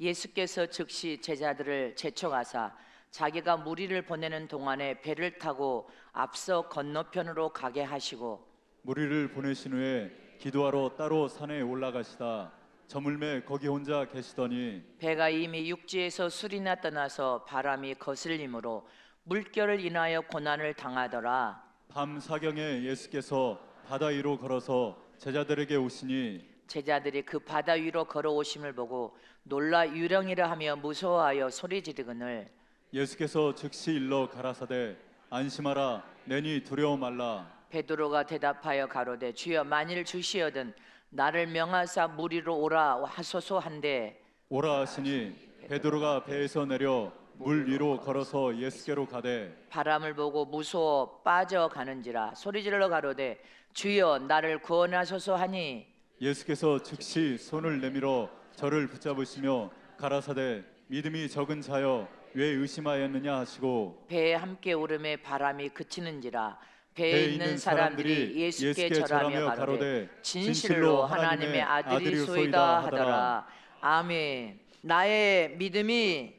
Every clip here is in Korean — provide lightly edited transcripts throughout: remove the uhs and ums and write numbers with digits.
예수께서 즉시 제자들을 재촉하사 자기가 무리를 보내는 동안에 배를 타고 앞서 건너편으로 가게 하시고 무리를 보내신 후에 기도하러 따로 산에 올라가시다 저물매 거기 혼자 계시더니 배가 이미 육지에서 술이나 떠나서 바람이 거슬림으로 물결을 인하여 고난을 당하더라. 밤 사경에 예수께서 바다 위로 걸어서 제자들에게 오시니 제자들이 그 바다 위로 걸어오심을 보고 놀라 유령이라 하며 무서워하여 소리 지르거늘 예수께서 즉시 일러 가라사대 안심하라 내니 두려워 말라. 베드로가 대답하여 가로되 주여 만일 주시어든 나를 명하사 무리로 오라 하소서 한데 오라 하시니 베드로가 배에서 내려 물 위로 걸어서 예수께로 가되 바람을 보고 무서워 빠져가는지라 소리질러 가로되 주여 나를 구원하소서 하니 예수께서 즉시 손을 내밀어 저를 붙잡으시며 가라사대 믿음이 적은 자여 왜 의심하였느냐 하시고 배에 함께 오름에 바람이 그치는지라 배에 있는 사람들이 예수께 절하며 가로되 진실로 하나님의 아들이소이다 하더라. 아멘. 나의 믿음이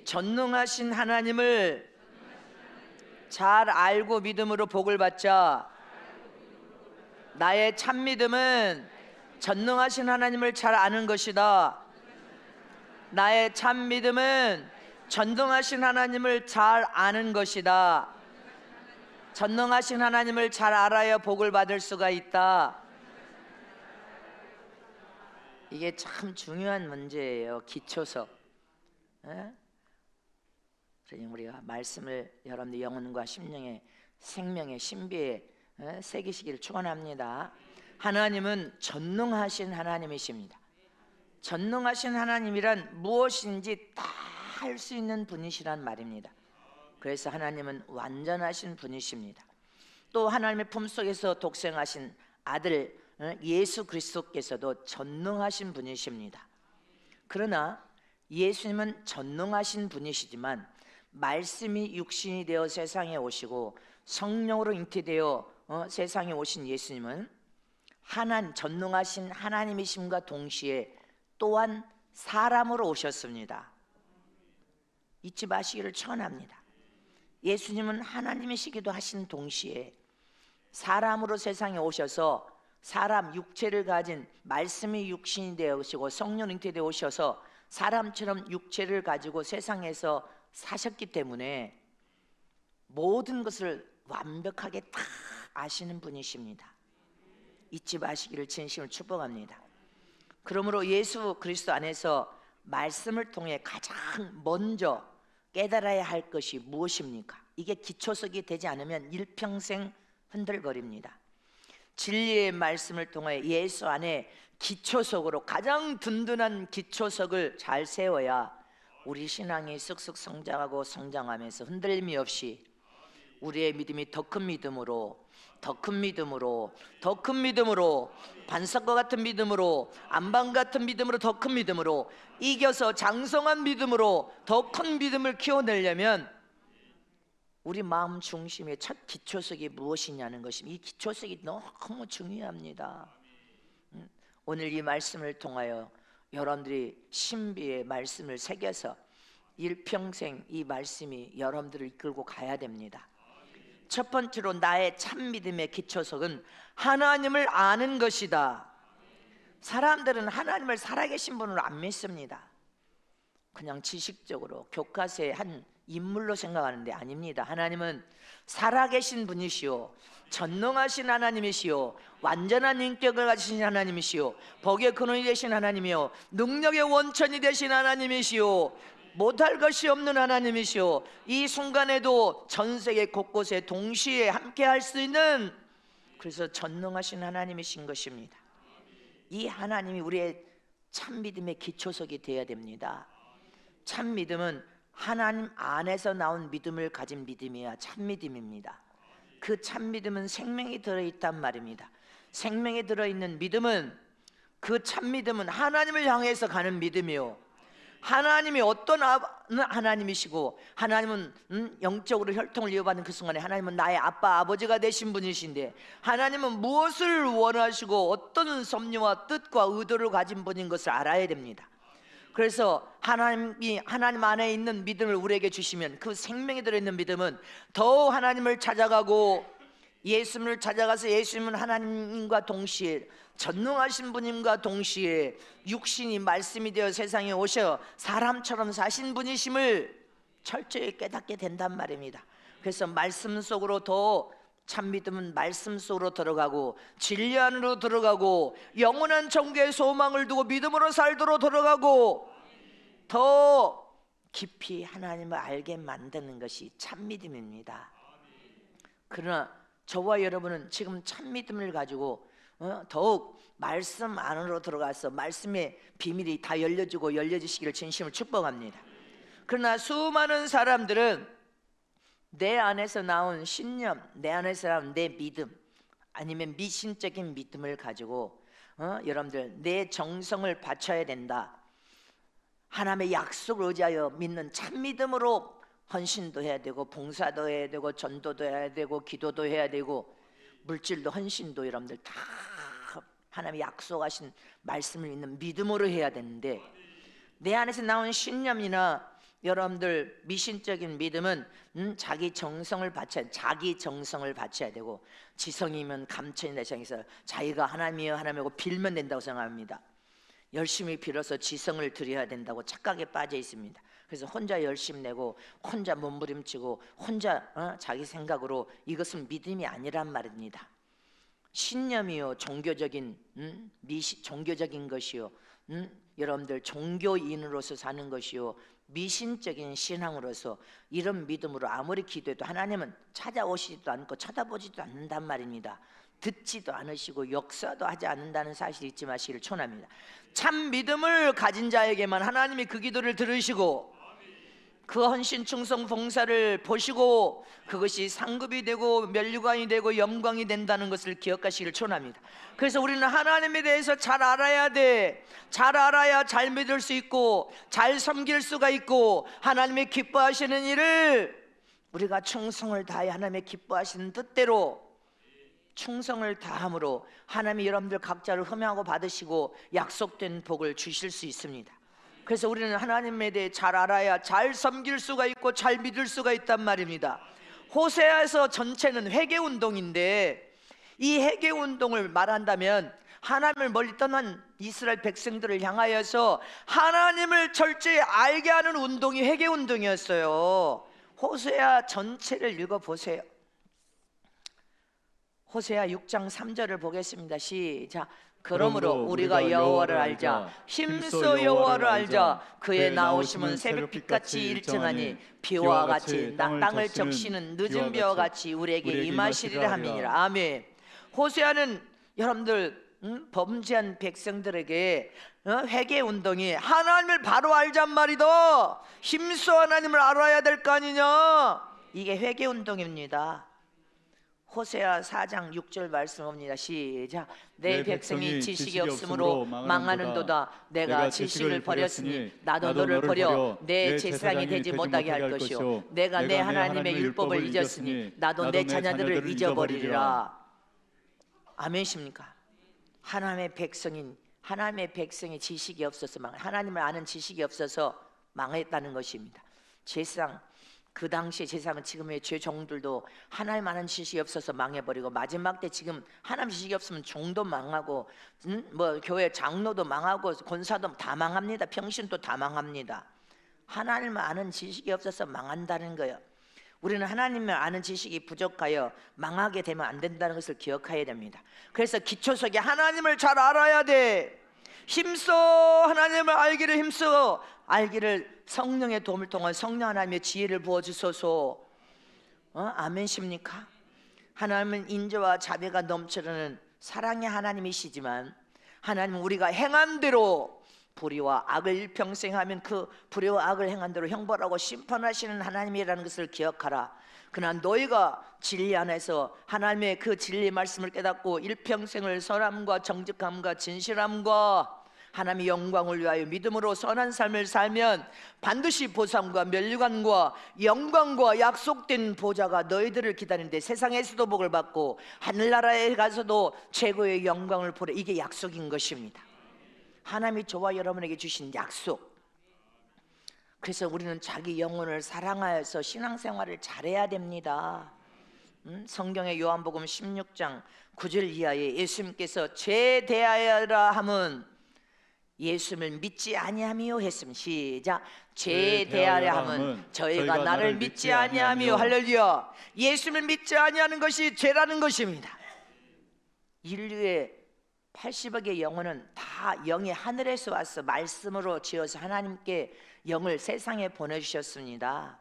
전능하신 하나님을 잘 알고 믿음으로 복을 받자. 나의 참 믿음은 전능하신 하나님을 잘 아는 것이다. 나의 참 믿음은 전능하신 하나님을 잘 아는 것이다. 전능하신 하나님을 잘 알아야 복을 받을 수가 있다. 이게 참 중요한 문제예요. 기초석. 그러니 우리가 말씀을 여러분들 영혼과 심령의 생명의 신비에 새기시기를 축원합니다. 하나님은 전능하신 하나님이십니다. 전능하신 하나님이란 무엇인지 다 할 수 있는 분이시란 말입니다. 그래서 하나님은 완전하신 분이십니다. 또 하나님의 품속에서 독생하신 아들 예수 그리스도께서도 전능하신 분이십니다. 그러나 예수님은 전능하신 분이시지만 말씀이 육신이 되어 세상에 오시고 성령으로 잉태되어 세상에 오신 예수님은 전능하신 하나님이심과 동시에 또한 사람으로 오셨습니다. 잊지 마시기를 축원합니다. 예수님은 하나님이시기도 하신 동시에 사람으로 세상에 오셔서 사람 육체를 가진 말씀이 육신이 되어 오시고 성령 잉태되어 오셔서 사람처럼 육체를 가지고 세상에서 사셨기 때문에 모든 것을 완벽하게 다 아시는 분이십니다. 잊지 마시기를 진심으로 축복합니다. 그러므로 예수 그리스도 안에서 말씀을 통해 가장 먼저 깨달아야 할 것이 무엇입니까? 이게 기초석이 되지 않으면 일평생 흔들거립니다. 진리의 말씀을 통해 예수 안에 기초석으로 가장 든든한 기초석을 잘 세워야 우리 신앙이 쓱쓱 성장하고 성장하면서 흔들림이 없이 우리의 믿음이 더 큰 믿음으로 더 큰 믿음으로 더 큰 믿음으로 반석과 같은 믿음으로 안방 같은 믿음으로 더 큰 믿음으로 이겨서 장성한 믿음으로 더 큰 믿음을 키워내려면 우리 마음 중심의 첫 기초석이 무엇이냐는 것입니다. 이 기초석이 너무 중요합니다. 오늘 이 말씀을 통하여 여러분들이 신비의 말씀을 새겨서 일평생 이 말씀이 여러분들을 이끌고 가야 됩니다. 첫 번째로 나의 참 믿음의 기초석은 하나님을 아는 것이다. 사람들은 하나님을 살아계신 분으로 안 믿습니다. 그냥 지식적으로 교과서의 한 인물로 생각하는데 아닙니다. 하나님은 살아계신 분이시오, 전능하신 하나님이시오, 완전한 인격을 가지신 하나님이시오, 복의 근원이 되신 하나님이요, 능력의 원천이 되신 하나님이시오, 못할 것이 없는 하나님이시오, 이 순간에도 전 세계 곳곳에 동시에 함께 할 수 있는, 그래서 전능하신 하나님이신 것입니다. 이 하나님이 우리의 참 믿음의 기초석이 되어야 됩니다. 참 믿음은 하나님 안에서 나온 믿음을 가진 믿음이야 참 믿음입니다. 그 참 믿음은 생명이 들어있단 말입니다. 생명이 들어있는 믿음은, 그 참 믿음은 하나님을 향해서 가는 믿음이요, 하나님이 어떤 하나님이시고 하나님은 영적으로 혈통을 이어받는 그 순간에 하나님은 나의 아빠 아버지가 되신 분이신데 하나님은 무엇을 원하시고 어떤 섭리와 뜻과 의도를 가진 분인 것을 알아야 됩니다. 그래서 하나님 안에 있는 믿음을 우리에게 주시면 그 생명이 들어있는 믿음은 더 하나님을 찾아가고 예수님을 찾아가서 예수님은 하나님과 동시에 전능하신 분임과 동시에 육신이 말씀이 되어 세상에 오셔 사람처럼 사신 분이심을 철저히 깨닫게 된단 말입니다. 그래서 말씀 속으로 더 참 믿음은 말씀 속으로 들어가고 진리 안으로 들어가고 영원한 천국의 소망을 두고 믿음으로 살도록 들어가고 더 깊이 하나님을 알게 만드는 것이 참 믿음입니다. 그러나 저와 여러분은 지금 참 믿음을 가지고 더욱 말씀 안으로 들어가서 말씀의 비밀이 다 열려지고 열려지시기를 진심으로 축복합니다. 그러나 수많은 사람들은 내 안에서 나온 신념, 내 안에서 나온 내 믿음 아니면 미신적인 믿음을 가지고 여러분들 내 정성을 바쳐야 된다, 하나님의 약속을 의지하여 믿는 참 믿음으로 헌신도 해야 되고 봉사도 해야 되고 전도도 해야 되고 기도도 해야 되고 물질도 헌신도 여러분들 다 하나님의 약속하신 말씀을 믿는 믿음으로 해야 되는데, 내 안에서 나온 신념이나 여러분들 미신적인 믿음은 자기 정성을 바쳐야 되고 지성이면 감천이 내 세상에서 자기가 하나님이여 하나님이고 빌면 된다고 생각합니다. 열심히 빌어서 지성을 드려야 된다고 착각에 빠져 있습니다. 그래서 혼자 열심 내고 혼자 몸부림치고 혼자 자기 생각으로, 이것은 믿음이 아니란 말입니다. 신념이요 종교적인 종교적인 것이요 여러분들 종교인으로서 사는 것이요 미신적인 신앙으로서 이런 믿음으로 아무리 기도해도 하나님은 찾아오시지도 않고 쳐다보지도 않는단 말입니다. 듣지도 않으시고 역사도 하지 않는다는 사실을 잊지 마시기를 촉원합니다. 참 믿음을 가진 자에게만 하나님이 그 기도를 들으시고 그 헌신 충성 봉사를 보시고 그것이 상급이 되고 면류관이 되고 영광이 된다는 것을 기억하시기를 촉원합니다. 그래서 우리는 하나님에 대해서 잘 알아야 돼. 잘 알아야 잘 믿을 수 있고 잘 섬길 수가 있고 하나님의 기뻐하시는 일을 우리가 충성을 다해 하나님의 기뻐하시는 뜻대로 충성을 다함으로 하나님이 여러분들 각자를 흠양하고 받으시고 약속된 복을 주실 수 있습니다. 그래서 우리는 하나님에 대해 잘 알아야 잘 섬길 수가 있고 잘 믿을 수가 있단 말입니다. 호세아에서 전체는 회개운동인데 이 회개운동을 말한다면 하나님을 멀리 떠난 이스라엘 백성들을 향하여서 하나님을 철저히 알게 하는 운동이 회개운동이었어요. 호세아 전체를 읽어보세요. 호세아 6장 3절을 보겠습니다. 시작. 그러므로 우리가 여호와를 알자, 힘써 여호와를 알자. 그의 나오심은 새벽빛같이 일정하니 비와 같이 땅을 적시는 늦은 비와 같이 우리에게 임하시리라 함이니라. 아멘. 호세아는 여러분들 범죄한 백성들에게 회개 운동이 하나님을 바로 알잔 말이다. 힘써 하나님을 알아야 될 거 아니냐. 이게 회개 운동입니다. 호세아 4장 6절 말씀합니다. 시작. 내 백성이 지식이 없으므로 망하는도다. 내가 지식을 버렸으니 나도 너를 버려 내 제사장이 되지 못하게 할 것이요 내가 내 하나님의 율법을 잊었으니 나도 내 자녀들을 잊어버리리라. 아멘이십니까? 하나님의 백성이 지식이 없어서 하나님을 아는 지식이 없어서 망했다는 것입니다. 제사장, 그 당시에 제사장은 지금의 죄종들도 하나님 아는 지식이 없어서 망해버리고 마지막 때 지금 하나님 지식이 없으면 종도 망하고 교회 장로도 망하고 권사도 다 망합니다. 평신도 다 망합니다. 하나님을 아는 지식이 없어서 망한다는 거예요. 우리는 하나님을 아는 지식이 부족하여 망하게 되면 안 된다는 것을 기억해야 됩니다. 그래서 기초석에 하나님을 잘 알아야 돼. 힘써 하나님을 알기를 힘써 알기를 성령의 도움을 통한 성령 하나님의 지혜를 부어주소서. 아멘십니까? 하나님은 인자와 자비가 넘치는 사랑의 하나님이시지만 하나님은 우리가 행한 대로 불의와 악을 일평생 하면 그 불의와 악을 행한 대로 형벌하고 심판하시는 하나님이라는 것을 기억하라. 그러나 너희가 진리 안에서 하나님의 그 진리 말씀을 깨닫고 일평생을 선함과 정직함과 진실함과 하나님의 영광을 위하여 믿음으로 선한 삶을 살면 반드시 보상과 면류관과 영광과 약속된 보좌가 너희들을 기다리는데 세상에서도 복을 받고 하늘나라에 가서도 최고의 영광을 보래. 이게 약속인 것입니다. 하나님이 저와 여러분에게 주신 약속. 그래서 우리는 자기 영혼을 사랑하여서 신앙생활을 잘해야 됩니다. 성경의 요한복음 16장 9절 이하에 예수님께서 죄 대하여라 함은 예수를 믿지 아니하미요 했습니다. 시작. 죄 대하여 함은 저희가 나를 믿지 아니하미요. 할렐루야. 예수를 믿지 아니하는 것이 죄라는 것입니다. 인류의 80억의 영혼은 다 영이 하늘에서 와서 말씀으로 지어서 하나님께 영을 세상에 보내주셨습니다.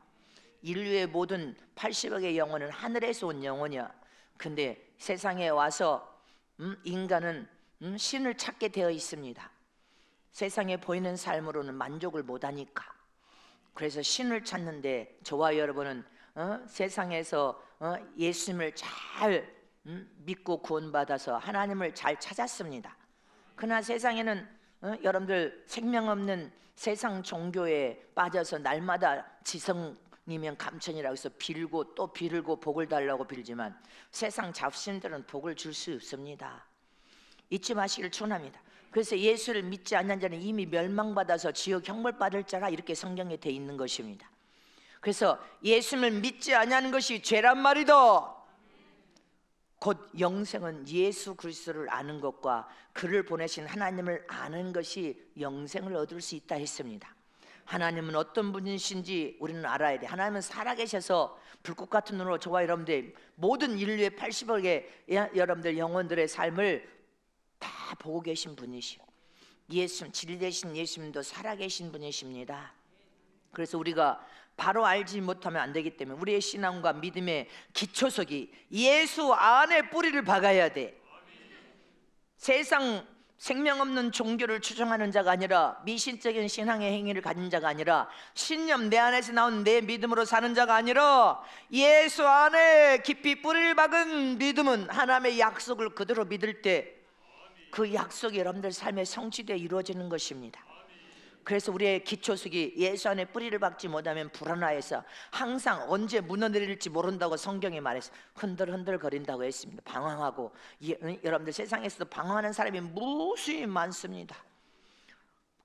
인류의 모든 80억의 영혼은 하늘에서 온 영혼이야. 근데 세상에 와서 인간은 신을 찾게 되어 있습니다. 세상에 보이는 삶으로는 만족을 못하니까. 그래서 신을 찾는데 저와 여러분은 세상에서 예수님을 잘 믿고 구원받아서 하나님을 잘 찾았습니다. 그러나 세상에는 여러분들 생명 없는 세상 종교에 빠져서 날마다 지성이면 감천이라고 해서 빌고 또 빌고 복을 달라고 빌지만 세상 잡신들은 복을 줄 수 없습니다. 잊지 마시기를 축원합니다. 그래서 예수를 믿지 않는 자는 이미 멸망받아서 지옥 형벌 받을 자라 이렇게 성경에 돼 있는 것입니다. 그래서 예수를 믿지 않는 것이 죄란 말이다. 곧 영생은 예수 그리스도를 아는 것과 그를 보내신 하나님을 아는 것이 영생을 얻을 수 있다 했습니다. 하나님은 어떤 분이신지 우리는 알아야 돼. 하나님은 살아계셔서 불꽃 같은 눈으로 저와 여러분들 모든 인류의 80억의 여러분들 영혼들의 삶을 다 보고 계신 분이시오. 예수, 진리 되신 예수님도 살아계신 분이십니다. 그래서 우리가 바로 알지 못하면 안 되기 때문에 우리의 신앙과 믿음의 기초석이 예수 안에 뿌리를 박아야 돼. 세상 생명 없는 종교를 추종하는 자가 아니라 미신적인 신앙의 행위를 가진 자가 아니라 신념 내 안에서 나온 내 믿음으로 사는 자가 아니라 예수 안에 깊이 뿌리를 박은 믿음은 하나님의 약속을 그대로 믿을 때 그 약속이 여러분들 삶에 성취되어 이루어지는 것입니다. 그래서 우리의 기초석이 예수 안에 뿌리를 박지 못하면 불안해서 항상 언제 무너내릴지 모른다고 성경이 말해서 흔들흔들 거린다고 했습니다. 방황하고 여러분들 세상에서도 방황하는 사람이 무수히 많습니다.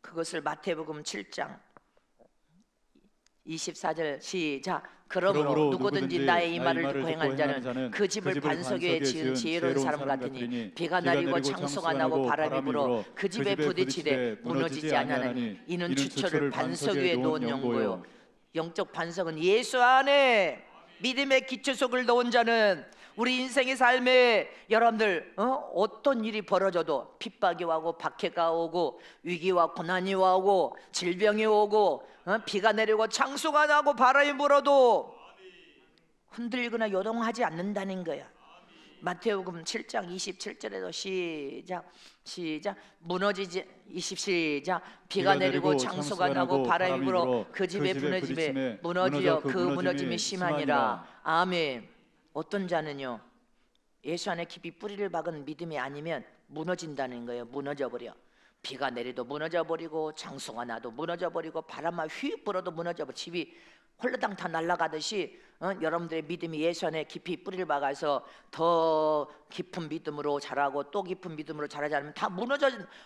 그것을 마태복음 7장 24절 시작. 그러므로 누구든지 나의 이 말을 듣고 행한 자는 그 집을 반석 위에 지은 지혜로운 사람 같으니 비가 내리고 창소가 나고 바람이 불어 그 집에 부딪히되 무너지지 아니하나니 이는 주처를 반석 위에 놓은 연고요. 영적 반석은 예수 안에 믿음의 기초석을 놓은 자는 우리 인생의 삶에 여러분들 어떤 일이 벌어져도 핍박이 오고 박해가 오고 위기와 고난이 오고 질병이 오고 비가 내리고 창수가 나고 바람이 불어도 흔들리거나 요동하지 않는다는 거야. 마태복음 7장 27절에도 시작 무너지지 20시작 비가 내리고 창수가 나고 바람이 불어 그 집에 무너짐에 무너지어 그 무너짐이 심하니라. 아멘. 어떤 자는요 예수 안에 깊이 뿌리를 박은 믿음이 아니면 무너진다는 거예요. 무너져버려. 비가 내리도 무너져버리고 창수가 나도 무너져버리고 바람만 휙 불어도 무너져버려. 집이 홀라당 다 날아가듯이 여러분들의 믿음이 예수 안에 깊이 뿌리를 박아서 더 깊은 믿음으로 자라고 또 깊은 믿음으로 자라지 않으면 다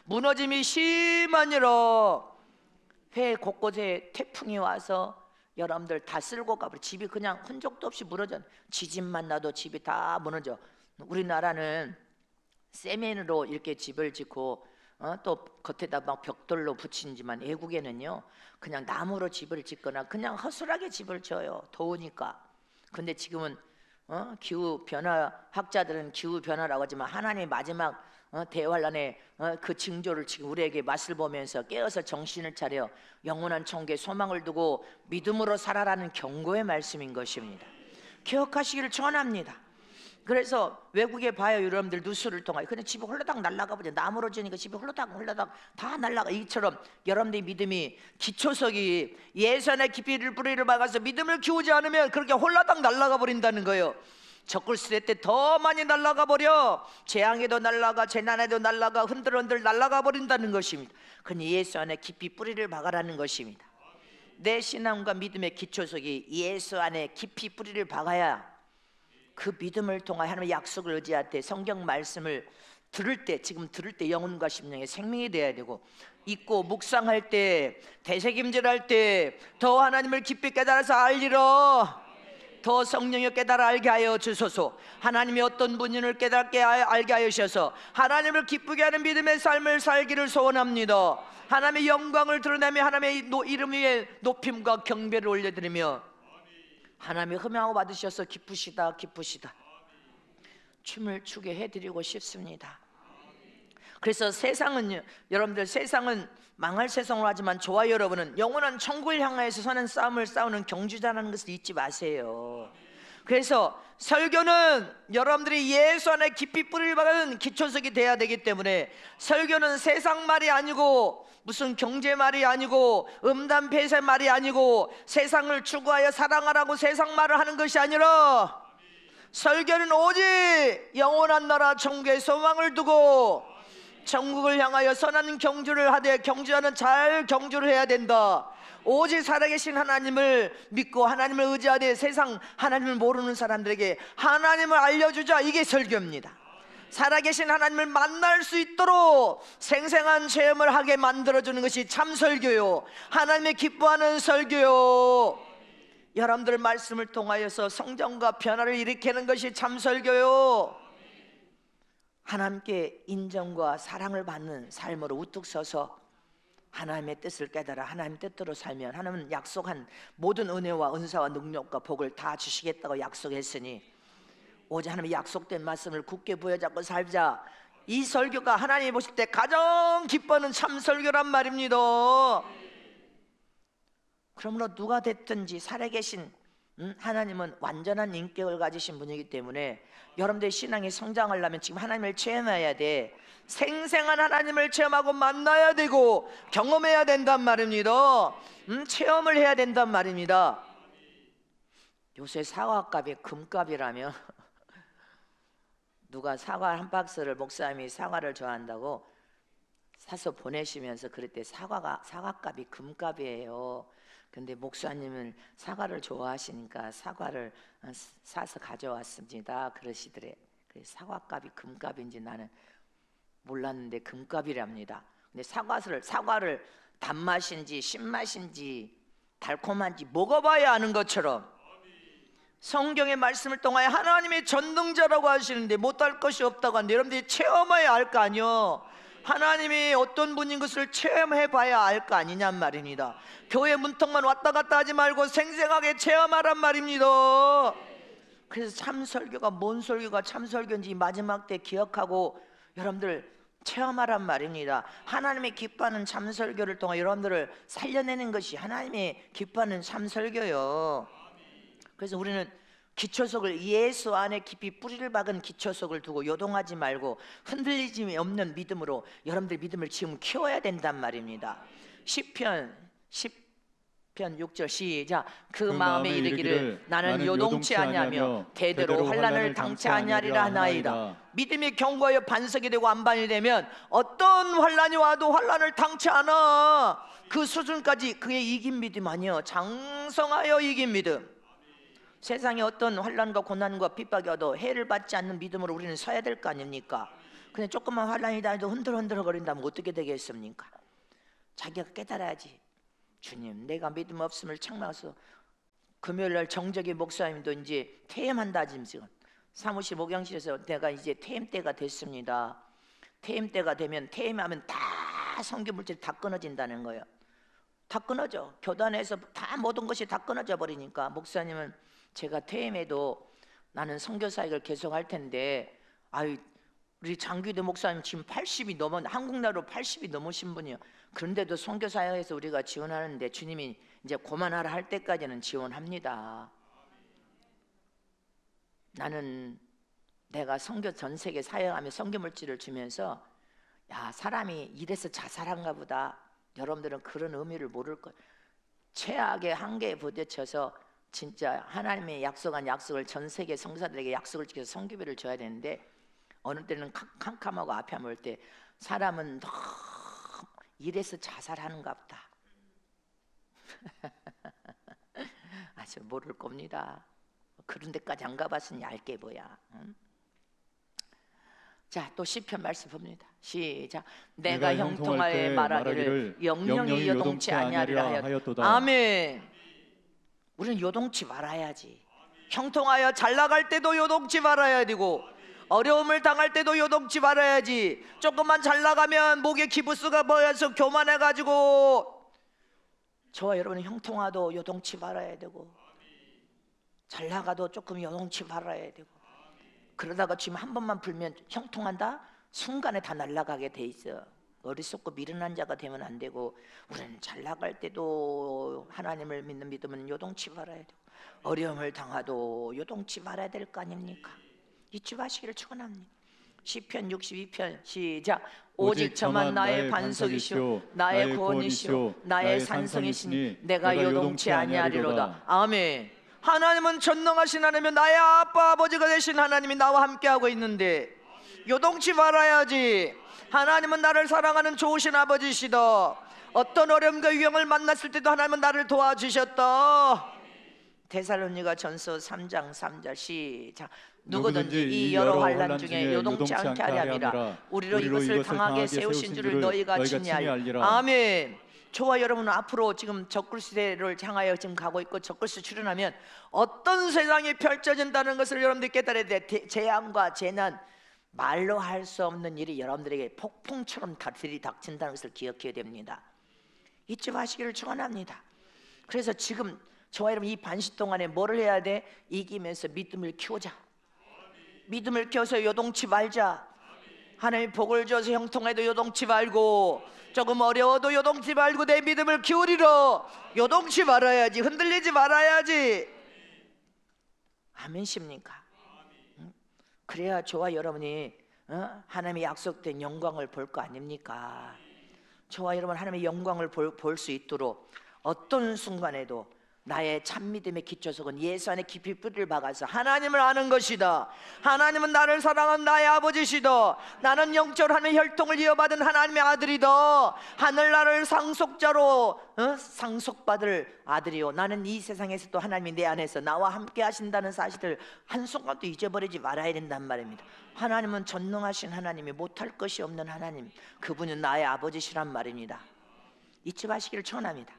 무너짐이 심하니라. 회 곳곳에 태풍이 와서 여러분들 다 쓸고 가버려. 집이 그냥 흔적도 없이 무너져. 지진만 나도 집이 다 무너져. 우리나라는 세면으로 이렇게 집을 짓고 또 겉에다 막 벽돌로 붙이지만 외국에는요 그냥 나무로 집을 짓거나 그냥 허술하게 집을 지어요. 더우니까. 근데 지금은 기후 변화 학자들은 기후 변화라고 하지만 하나님의 마지막 대환란의 그 징조를 지금 우리에게 맛을 보면서 깨어서 정신을 차려 영원한 천국에 소망을 두고 믿음으로 살아라는 경고의 말씀인 것입니다. 기억하시기를 축원합니다. 그래서 외국에 봐요. 여러분들 뉴스를 통하여 그냥 집이 홀라당 날아가 버려. 나무로 지니까 집이 홀라당 다 날아가. 이처럼 여러분들의 믿음이 기초석이 예수 안에 깊이를 뿌리를 박아서 믿음을 키우지 않으면 그렇게 홀라당 날아가 버린다는 거예요. 적글쓸 때 더 많이 날아가 버려. 재앙에도 날아가 재난에도 날아가 흔들흔들 날아가 버린다는 것입니다. 그러니 예수 안에 깊이 뿌리를 박아라는 것입니다. 내 신앙과 믿음의 기초석이 예수 안에 깊이 뿌리를 박아야 그 믿음을 통하여 하나님의 약속을 의지할 때 성경 말씀을 들을 때, 지금 들을 때 영혼과 심령의 생명이 되어야 되고, 읽고 묵상할 때, 되새김질할 때 더 하나님을 깊이 깨달아서 알리러, 더 성령이 깨달아 알게 하여 주소서. 하나님이 어떤 분인을 깨닫게 알게 하여 주셔서 하나님을 기쁘게 하는 믿음의 삶을 살기를 소원합니다. 하나님의 영광을 드러내며 하나님의 이름 위에 높임과 경배를 올려드리며 하나님의 흠양을 받으셔서 기쁘시다 기쁘시다 춤을 추게 해드리고 싶습니다. 그래서 세상은요, 여러분들, 세상은 망할 세상으로 하지만 저와 여러분은 영원한 천국을 향하여서 사는 싸움을 싸우는 경주자라는 것을 잊지 마세요. 그래서 설교는 여러분들이 예수 안에 깊이 뿌리를 박은 기초석이 돼야 되기 때문에, 설교는 세상 말이 아니고 무슨 경제 말이 아니고 음담 폐쇄 말이 아니고 세상을 추구하여 사랑하라고 세상 말을 하는 것이 아니라, 설교는 오직 영원한 나라 천국의 소망을 두고 천국을 향하여 선한 경주를 하되, 경주자는 잘 경주를 해야 된다. 오직 살아계신 하나님을 믿고 하나님을 의지하되 세상 하나님을 모르는 사람들에게 하나님을 알려주자. 이게 설교입니다. 살아계신 하나님을 만날 수 있도록 생생한 체험을 하게 만들어주는 것이 참 설교요, 하나님의 기뻐하는 설교요. 여러분들 말씀을 통하여서 성장과 변화를 일으키는 것이 참 설교요. 하나님께 인정과 사랑을 받는 삶으로 우뚝 서서 하나님의 뜻을 깨달아 하나님 뜻대로 살면 하나님은 약속한 모든 은혜와 은사와 능력과 복을 다 주시겠다고 약속했으니, 오직 하나님의 약속된 말씀을 굳게 부여잡고 살자. 이 설교가 하나님이 보실 때 가장 기뻐하는 참 설교란 말입니다. 그러므로 누가 됐든지 살아계신 하나님은 완전한 인격을 가지신 분이기 때문에 여러분들의 신앙이 성장하려면 지금 하나님을 체험해야 돼. 생생한 하나님을 체험하고 만나야 되고 경험해야 된단 말입니다. 체험을 해야 된단 말입니다. 요새 사과값이 금값이라며 누가 사과 한 박스를, 목사님이 사과를 좋아한다고 사서 보내시면서 그랬대. 사과값이 금값이에요. 근데 목사님은 사과를 좋아하시니까 사과를 사서 가져왔습니다 그러시더래. 사과값이 금값인지 나는 몰랐는데 금값이랍니다. 근데 사과를 단맛인지 신맛인지 달콤한지 먹어봐야 아는 것처럼 성경의 말씀을 통하여 하나님의 전능자라고 하시는데 못할 것이 없다고 하는데, 여러분들이 체험해야 알 거 아니요. 하나님이 어떤 분인 것을 체험해 봐야 알 거 아니냔 말입니다. 교회 문턱만 왔다 갔다 하지 말고 생생하게 체험하란 말입니다. 그래서 참 설교가 뭔 설교가 참 설교인지 마지막 때 기억하고 여러분들 체험하란 말입니다. 하나님의 기뻐하는 참 설교를 통해 여러분들을 살려내는 것이 하나님의 기뻐하는 참 설교요. 그래서 우리는 기초석을, 예수 안에 깊이 뿌리를 박은 기초석을 두고 요동하지 말고 흔들리지 없는 믿음으로 여러분들 믿음을 지금 키워야 된단 말입니다. 시편 6절 시작. 그 마음에 이르기를 나는 요동치 아니하며 대대로 환난을 당치 아니하리라 하나이다. 믿음이 견고하여 반석이 되고 안반이 되면 어떤 환난이 와도 환난을 당치 않아. 그 수준까지 그의 이긴 믿음 아니요, 장성하여 이긴 믿음. 세상에 어떤 환난과 고난과 핍박이 와도 해를 받지 않는 믿음으로 우리는 서야 될 거 아닙니까? 근데 조금만 환난이다 해도 흔들흔들거린다면 어떻게 되겠습니까? 자기가 깨달아야지. 주님, 내가 믿음 없음을 책망해서 금요일날 정적인 목사님도 이제 퇴임한다 지금 사무실 목양실에서 내가 이제 퇴임 때가 됐습니다. 퇴임 때가 되면 퇴임하면 다 성교 물질이 다 끊어진다는 거예요. 다 끊어져. 교단에서 다 모든 것이 다 끊어져 버리니까 목사님은 제가 퇴임해도 나는 선교 사역을 계속 할 텐데, 아유 우리 장규대 목사님 지금 80이 넘어, 한국 나라로 80이 넘으신 분이요. 그런데도 선교 사역에서 우리가 지원하는데 주님이 이제 그만하라 할 때까지는 지원합니다. 나는 내가 선교 전 세계 사역하며 선교 물질을 주면서 야, 사람이 이래서 자살한가 보다. 여러분들은 그런 의미를 모를 거예요. 최악의 한계에 부딪혀서 진짜 하나님의 약속한 약속을 전 세계 성사들에게 약속을 지켜서 선교비를 줘야 되는데, 어느 때는 캄캄하고 앞에 올 때 사람은 너무 이래서 자살하는가 보다. 아주 모를 겁니다. 그런 데까지 안 가봤으니 알게 뭐야. 응? 자, 또 시편 말씀 봅니다. 시작. 내가 형통할 때 말하기를 영영이 요동치 아니하리라 하였도다. 아멘. 우리는 요동치 말아야지. 형통하여 잘 나갈 때도 요동치 말아야 되고, 어려움을 당할 때도 요동치 말아야지. 조금만 잘 나가면 목에 기부스가 보여서 교만해가지고, 저와 여러분은 형통하도 요동치 말아야 되고, 잘 나가도 조금 요동치 말아야 되고, 그러다가 지금 한 번만 불면 형통한다? 순간에 다 날아가게 돼 있어. 어리석고 미련한 자가 되면 안 되고, 우리는 잘 나갈 때도 하나님을 믿는 믿음은 요동치 말아야 되고, 어려움을 당하도 요동치 말아야 될 거 아닙니까? 잊지 마시기를 축원합니다. 시편 62편 시작. 오직 저만 나의 반석이시오 나의 구원이시오 나의 산성이시니 내가 요동치 아니하리로다. 아멘. 하나님은 전능하신 하나님이며 나의 아빠 아버지가 되신 하나님이 나와 함께하고 있는데 요동치 말아야지. 하나님은 나를 사랑하는 좋으신 아버지시다. 어떤 어려움과 위험을 만났을 때도 하나님은 나를 도와주셨다. 데살로니가 전서 3장 3절 시작. 누구든지 이 여러 환난 중에 요동치 않게 하려 함이라. 우리로 이것을 당하게 세우신 줄을 너희가 친히 알리라. 아멘. 저와 여러분은 앞으로 지금 적글시대를 향하여 지금 가고 있고, 적글시 출현하면 어떤 세상이 펼쳐진다는 것을 여러분들이 깨달아야 돼. 재앙과 재난, 말로 할 수 없는 일이 여러분들에게 폭풍처럼 들이닥친다는 것을 기억해야 됩니다. 잊지 마시기를 축원합니다. 그래서 지금 저와 여러분 이 반시 동안에 뭐를 해야 돼? 이기면서 믿음을 키우자. 믿음을 키워서 요동치 말자. 하나님이 복을 줘서 형통해도 요동치 말고, 조금 어려워도 요동치 말고 내 믿음을 키우리라. 요동치 말아야지. 흔들리지 말아야지. 아멘십니까? 그래야 저와 여러분이 하나님의 약속된 영광을 볼 거 아닙니까? 저와 여러분 하나님의 영광을 볼 수 있도록 어떤 순간에도 나의 참믿음의 기초석은 예수 안에 깊이 뿌리를 박아서 하나님을 아는 것이다. 하나님은 나를 사랑하는 나의 아버지시다. 나는 영적으로 하는 혈통을 이어받은 하나님의 아들이다. 하늘나라를 상속자로 상속받을 아들이요, 나는 이 세상에서도 하나님이 내 안에서 나와 함께 하신다는 사실을 한순간도 잊어버리지 말아야 된단 말입니다. 하나님은 전능하신 하나님이 못할 것이 없는 하나님, 그분은 나의 아버지시란 말입니다. 잊지 마시기를 축원합니다.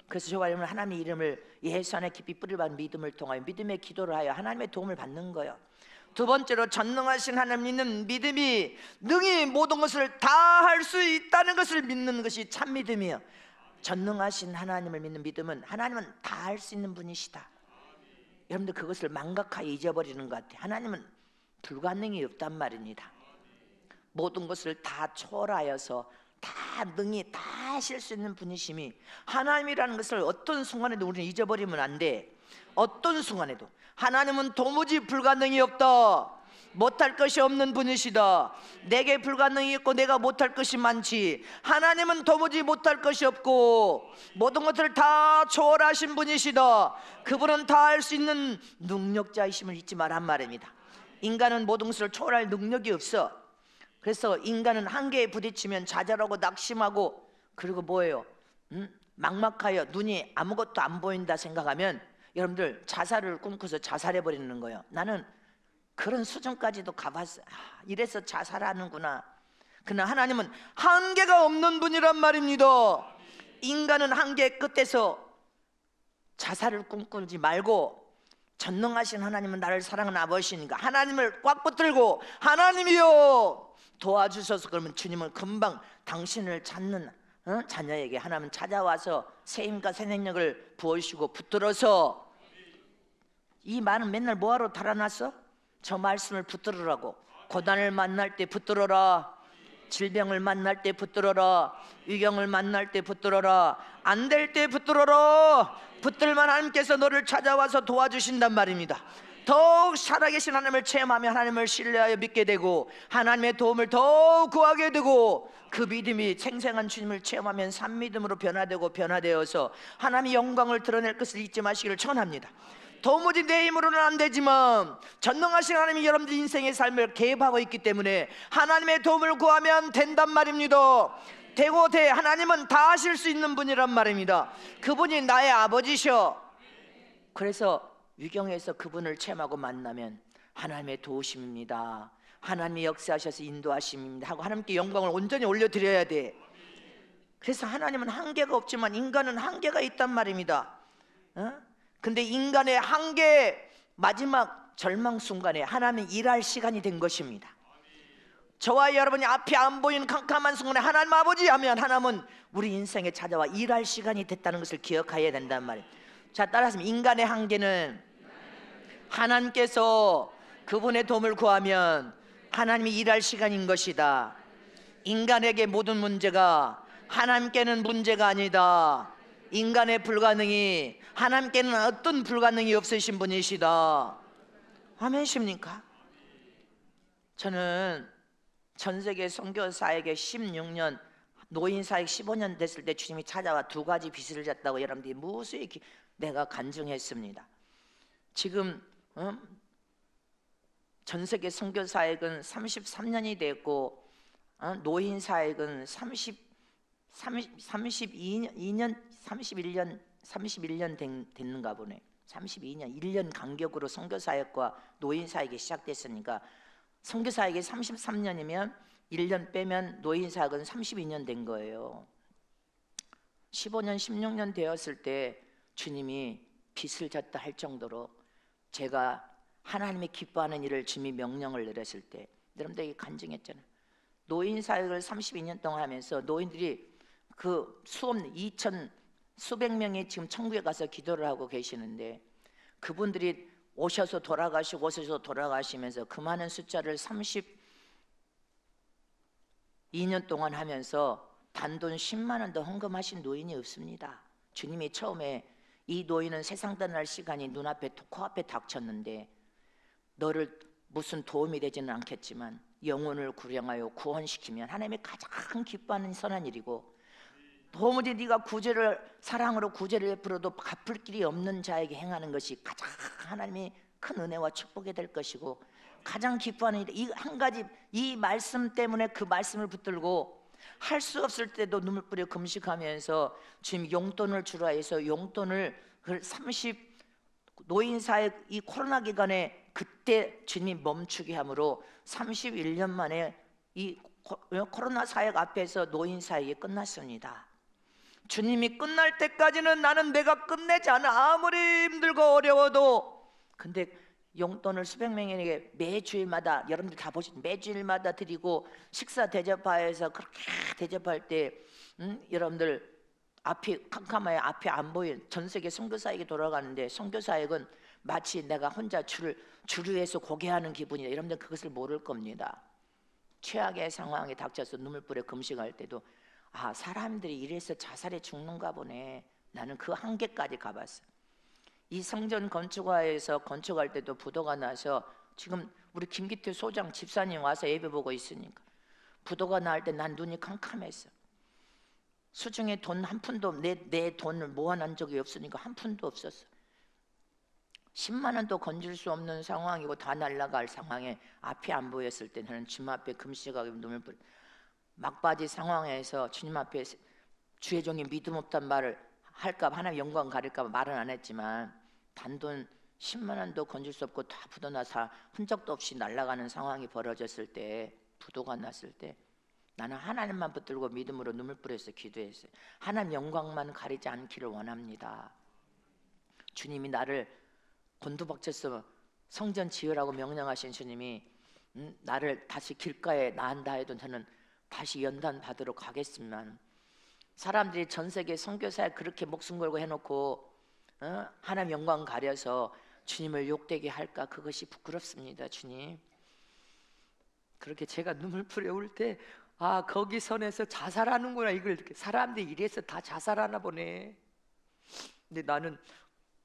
그래서 저와 여러분 하나님의 이름을 예수 안에 깊이 뿌리를 받은 믿음을 통하여 믿음의 기도를 하여 하나님의 도움을 받는 거예요. 두 번째로 전능하신 하나님 믿는 믿음이 능히 모든 것을 다 할 수 있다는 것을 믿는 것이 참 믿음이에요. 전능하신 하나님을 믿는 믿음은 하나님은 다 할 수 있는 분이시다. 여러분들 그것을 망각하여 잊어버리는 것 같아요. 하나님은 불가능이 없단 말입니다. 모든 것을 다 초월하여서 다 능히 다 하실 수 있는 분이심이 하나님이라는 것을 어떤 순간에도 우리는 잊어버리면 안 돼. 어떤 순간에도 하나님은 도무지 불가능이 없다. 못할 것이 없는 분이시다. 내게 불가능이 있고 내가 못할 것이 많지, 하나님은 도무지 못할 것이 없고 모든 것을 다 초월하신 분이시다. 그분은 다 할 수 있는 능력자이심을 잊지 말란 말입니다. 인간은 모든 것을 초월할 능력이 없어. 그래서 인간은 한계에 부딪히면 좌절하고 낙심하고, 그리고 뭐예요? 막막하여 눈이 아무것도 안 보인다 생각하면 여러분들 자살을 꿈꿔서 자살해버리는 거예요. 나는 그런 수준까지도 가봤어. 이래서 자살하는구나. 그러나 하나님은 한계가 없는 분이란 말입니다. 인간은 한계 끝에서 자살을 꿈꾸지 말고, 전능하신 하나님은 나를 사랑하는 아버지니까 하나님을 꽉 붙들고, 하나님이요 도와주셔서, 그러면 주님은 금방 당신을 찾는 자녀에게 하나님은 찾아와서 새 힘과 새 능력을 부어주시고 붙들어서, 이 말은 맨날 뭐하러 달아놨어? 저 말씀을 붙들으라고. 고난을 만날 때 붙들어라. 질병을 만날 때 붙들어라. 위경을 만날 때 붙들어라. 안 될 때 붙들어라. 붙들만 하나님께서 너를 찾아와서 도와주신단 말입니다. 더욱 살아계신 하나님을 체험하며 하나님을 신뢰하여 믿게 되고, 하나님의 도움을 더욱 구하게 되고, 그 믿음이 생생한 주님을 체험하면 산믿음으로 변화되어서 하나님의 영광을 드러낼 것을 잊지 마시기를 축원합니다. 도무지 내 힘으로는 안 되지만 전능하신 하나님이 여러분들 인생의 삶을 개입하고 있기 때문에 하나님의 도움을 구하면 된단 말입니다. 되고 돼. 하나님은 다 하실 수 있는 분이란 말입니다. 그분이 나의 아버지셔. 그래서 위경에서 그분을 체험하고 만나면 하나님의 도우심입니다. 하나님이 역사하셔서 인도하심입니다 하고 하나님께 영광을 온전히 올려드려야 돼. 그래서 하나님은 한계가 없지만 인간은 한계가 있단 말입니다. 근데 인간의 한계 마지막 절망 순간에 하나님은 일할 시간이 된 것입니다. 저와 여러분이 앞이 안 보이는 캄캄한 순간에 하나님 아버지 하면 하나님은 우리 인생에 찾아와 일할 시간이 됐다는 것을 기억해야 된단 말이에요. 자, 따라서 인간의 한계는 하나님께서 그분의 도움을 구하면 하나님이 일할 시간인 것이다. 인간에게 모든 문제가 하나님께는 문제가 아니다. 인간의 불가능이 하나님께는 어떤 불가능이 없으신 분이시다. 아멘십니까? 저는 전 세계 선교사에게 16년, 노인사역 15년 됐을 때 주님이 찾아와 두 가지 빚을 졌다고 여러분들이 무수히 내가 간증했습니다. 지금 전 세계 선교사역은 33년이 됐고 노인사역은 31년 됐는가 보네. 32년, 1년 간격으로 선교사역과 노인사역이 시작됐으니까 선교사역이 33년이면 1년 빼면 노인사역은 32년 된 거예요. 15년, 16년 되었을 때 주님이 빚을 졌다 할 정도로 제가 하나님이 기뻐하는 일을 주님이 명령을 내렸을 때 여러분들에게 간증했잖아요. 노인사역을 32년 동안 하면서 노인들이 그 수업 2천 수백 명이 지금 천국에 가서 기도를 하고 계시는데 그분들이 오셔서 돌아가시고 오셔서 돌아가시면서 그 많은 숫자를 32년 동안 하면서 단돈 10만 원도 헌금하신 노인이 없습니다. 주님이 처음에 이 노인은 세상 떠날 시간이 눈앞에 코앞에 닥쳤는데 너를 무슨 도움이 되지는 않겠지만 영혼을 구령하여 구원시키면 하나님이 가장 기뻐하는 선한 일이고 도무지 네가 구제를 사랑으로 구제를 베풀어도 갚을 길이 없는 자에게 행하는 것이 가장 하나님이 큰 은혜와 축복이 될 것이고 가장 기뻐하는 일. 이 한 가지 이 말씀 때문에 그 말씀을 붙들고 할 수 없을 때도 눈물 뿌려 금식하면서 지금 용돈을 주라 해서 용돈을 30 노인사역 이 코로나 기간에 그때 주님이 멈추게 함으로 31년 만에 이 코로나 사역 앞에서 노인사역이 끝났습니다. 주님이 끝날 때까지는 나는 내가 끝내지 않아. 아무리 힘들고 어려워도. 근데 용돈을 수백 명에게 매주일마다 여러분들 다 보시죠. 매주일마다 드리고 식사 대접하에서 그렇게 대접할 때 여러분들 앞이 캄캄하게 앞이 안 보이는 전 세계 선교사역이 돌아가는데 선교사역은 마치 내가 혼자 줄 위에서 고개하는 기분이다. 여러분들 그것을 모를 겁니다. 최악의 상황에 닥쳐서 눈물 뿌려 금식할 때도 아, 사람들이 이래서 자살해 죽는가 보네. 나는 그 한계까지 가봤어. 이 성전 건축화에서 건축할 때도 부도가 나서 지금 우리 김기태 소장 집사님 와서 예배 보고 있으니까 부도가 날 때 난 눈이 캄캄했어. 수중에 돈 한 푼도 내 돈을 모아놓은 적이 없으니까 한 푼도 없었어. 10만 원도 건질 수 없는 상황이고 다 날아갈 상황에 앞이 안 보였을 때 나는 주님 앞에 금식하고 눈물 뿌려 막바지 상황에서 주님 앞에 주의 종이 믿음 없단 말을 할까 봐 하나님 영광 가릴까 봐 말은 안 했지만 단돈 10만 원도 건질 수 없고 다 부도나서 흔적도 없이 날아가는 상황이 벌어졌을 때 부도가 났을 때 나는 하나님만 붙들고 믿음으로 눈물 뿌려서 기도했어요. 하나님 영광만 가리지 않기를 원합니다. 주님이 나를 곤두박질서 성전 지으라고 명령하신 주님이 나를 다시 길가에 낳은다 해도 저는 다시 연단 받으러 가겠지만 사람들이 전 세계 선교사에 그렇게 목숨 걸고 해놓고 하나님 영광 가려서 주님을 욕되게 할까 그것이 부끄럽습니다. 주님 그렇게 제가 눈물 뿌려 울 때 아 거기 선에서 자살하는구나 이걸 이렇게 사람들이 이래서 다 자살하나 보네. 근데 나는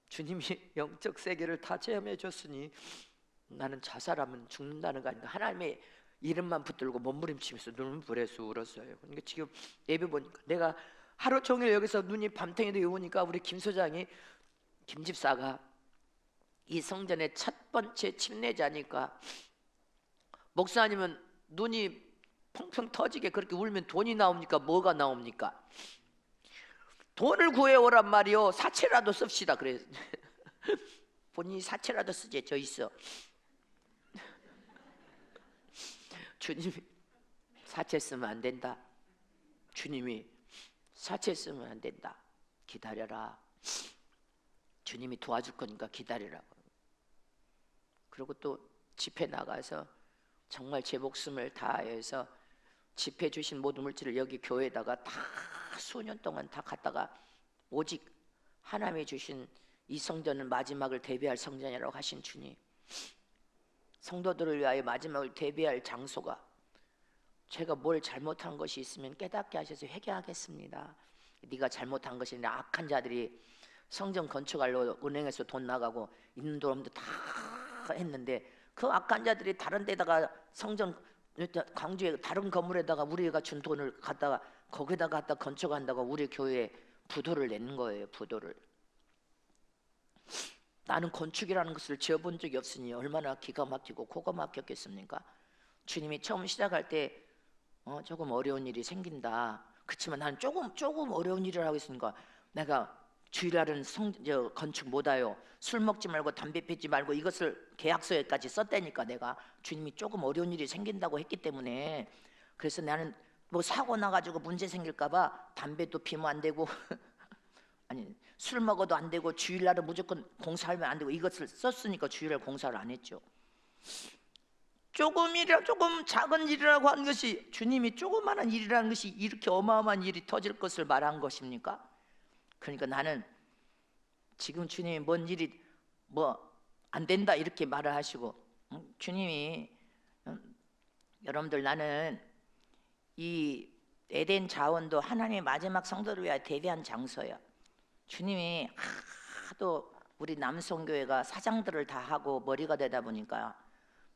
주님이 영적 세계를 다 체험해 줬으니 나는 자살하면 죽는다는 거 아닌가. 하나님의 이름만 붙들고 몸부림치면서 눈물 뿌려서 울었어요. 그러니까 지금 예배 보니까 내가 하루 종일 여기서 눈이 밤탱이도 오니까 우리 김 소장이 김 집사가 이 성전의 첫 번째 침례자니까 목사님은 눈이 펑펑 터지게 그렇게 울면 돈이 나옵니까? 뭐가 나옵니까? 돈을 구해오란 말이요. 사채라도 씁시다. 그래. 본인이 사채라도 쓰지. 저 있어. 주님이 사채 쓰면 안 된다. 주님이 사채 쓰면 안 된다. 기다려라. 주님이 도와줄 거니까 기다리라고. 그리고 또 집회 나가서 정말 제 목숨을 다해서 집회 주신 모든 물질을 여기 교회에다가 다 수년 동안 다 갖다가 오직 하나님이 주신 이 성전은 마지막을 대비할 성전이라고 하신 주님, 성도들을 위하여 마지막을 대비할 장소가, 제가 뭘 잘못한 것이 있으면 깨닫게 하셔서 회개하겠습니다. 네가 잘못한 것이 아니라 악한 자들이 성전 건축하려고 은행에서 돈 나가고 있는 돈 없는데 다 했는데 그 악한 자들이 다른 데다가 성전 광주에 다른 건물에다가 우리가 준 돈을 갖다가 거기다가 갖다 건축한다고 우리 교회에 부도를 내는 거예요. 부도를. 나는 건축이라는 것을 지어본 적이 없으니 얼마나 기가 막히고 코가 막혔겠습니까? 주님이 처음 시작할 때 조금 어려운 일이 생긴다. 그렇지만 나는 조금 어려운 일을 하고 있으니까 내가 주일날은 건축 못해요. 술 먹지 말고 담배 피지 말고 이것을 계약서에까지 썼다니까. 내가 주님이 조금 어려운 일이 생긴다고 했기 때문에. 그래서 나는 뭐 사고 나가지고 문제 생길까봐 담배도 피면 안 되고 아니 술 먹어도 안 되고 주일날은 무조건 공사하면 안 되고 이것을 썼으니까 주일날 공사를 안 했죠. 조금 작은 일이라고 하는 것이, 주님이 조그마한 일이라는 것이 이렇게 어마어마한 일이 터질 것을 말한 것입니까? 그러니까 나는 지금 주님이 뭔 일이 뭐 안 된다 이렇게 말을 하시고, 주님이 여러분들, 나는 이 에덴 자원도 하나님의 마지막 성도를 위하여 대비한 장소야. 주님이 하도 우리 남성교회가 사장들을 다 하고 머리가 되다 보니까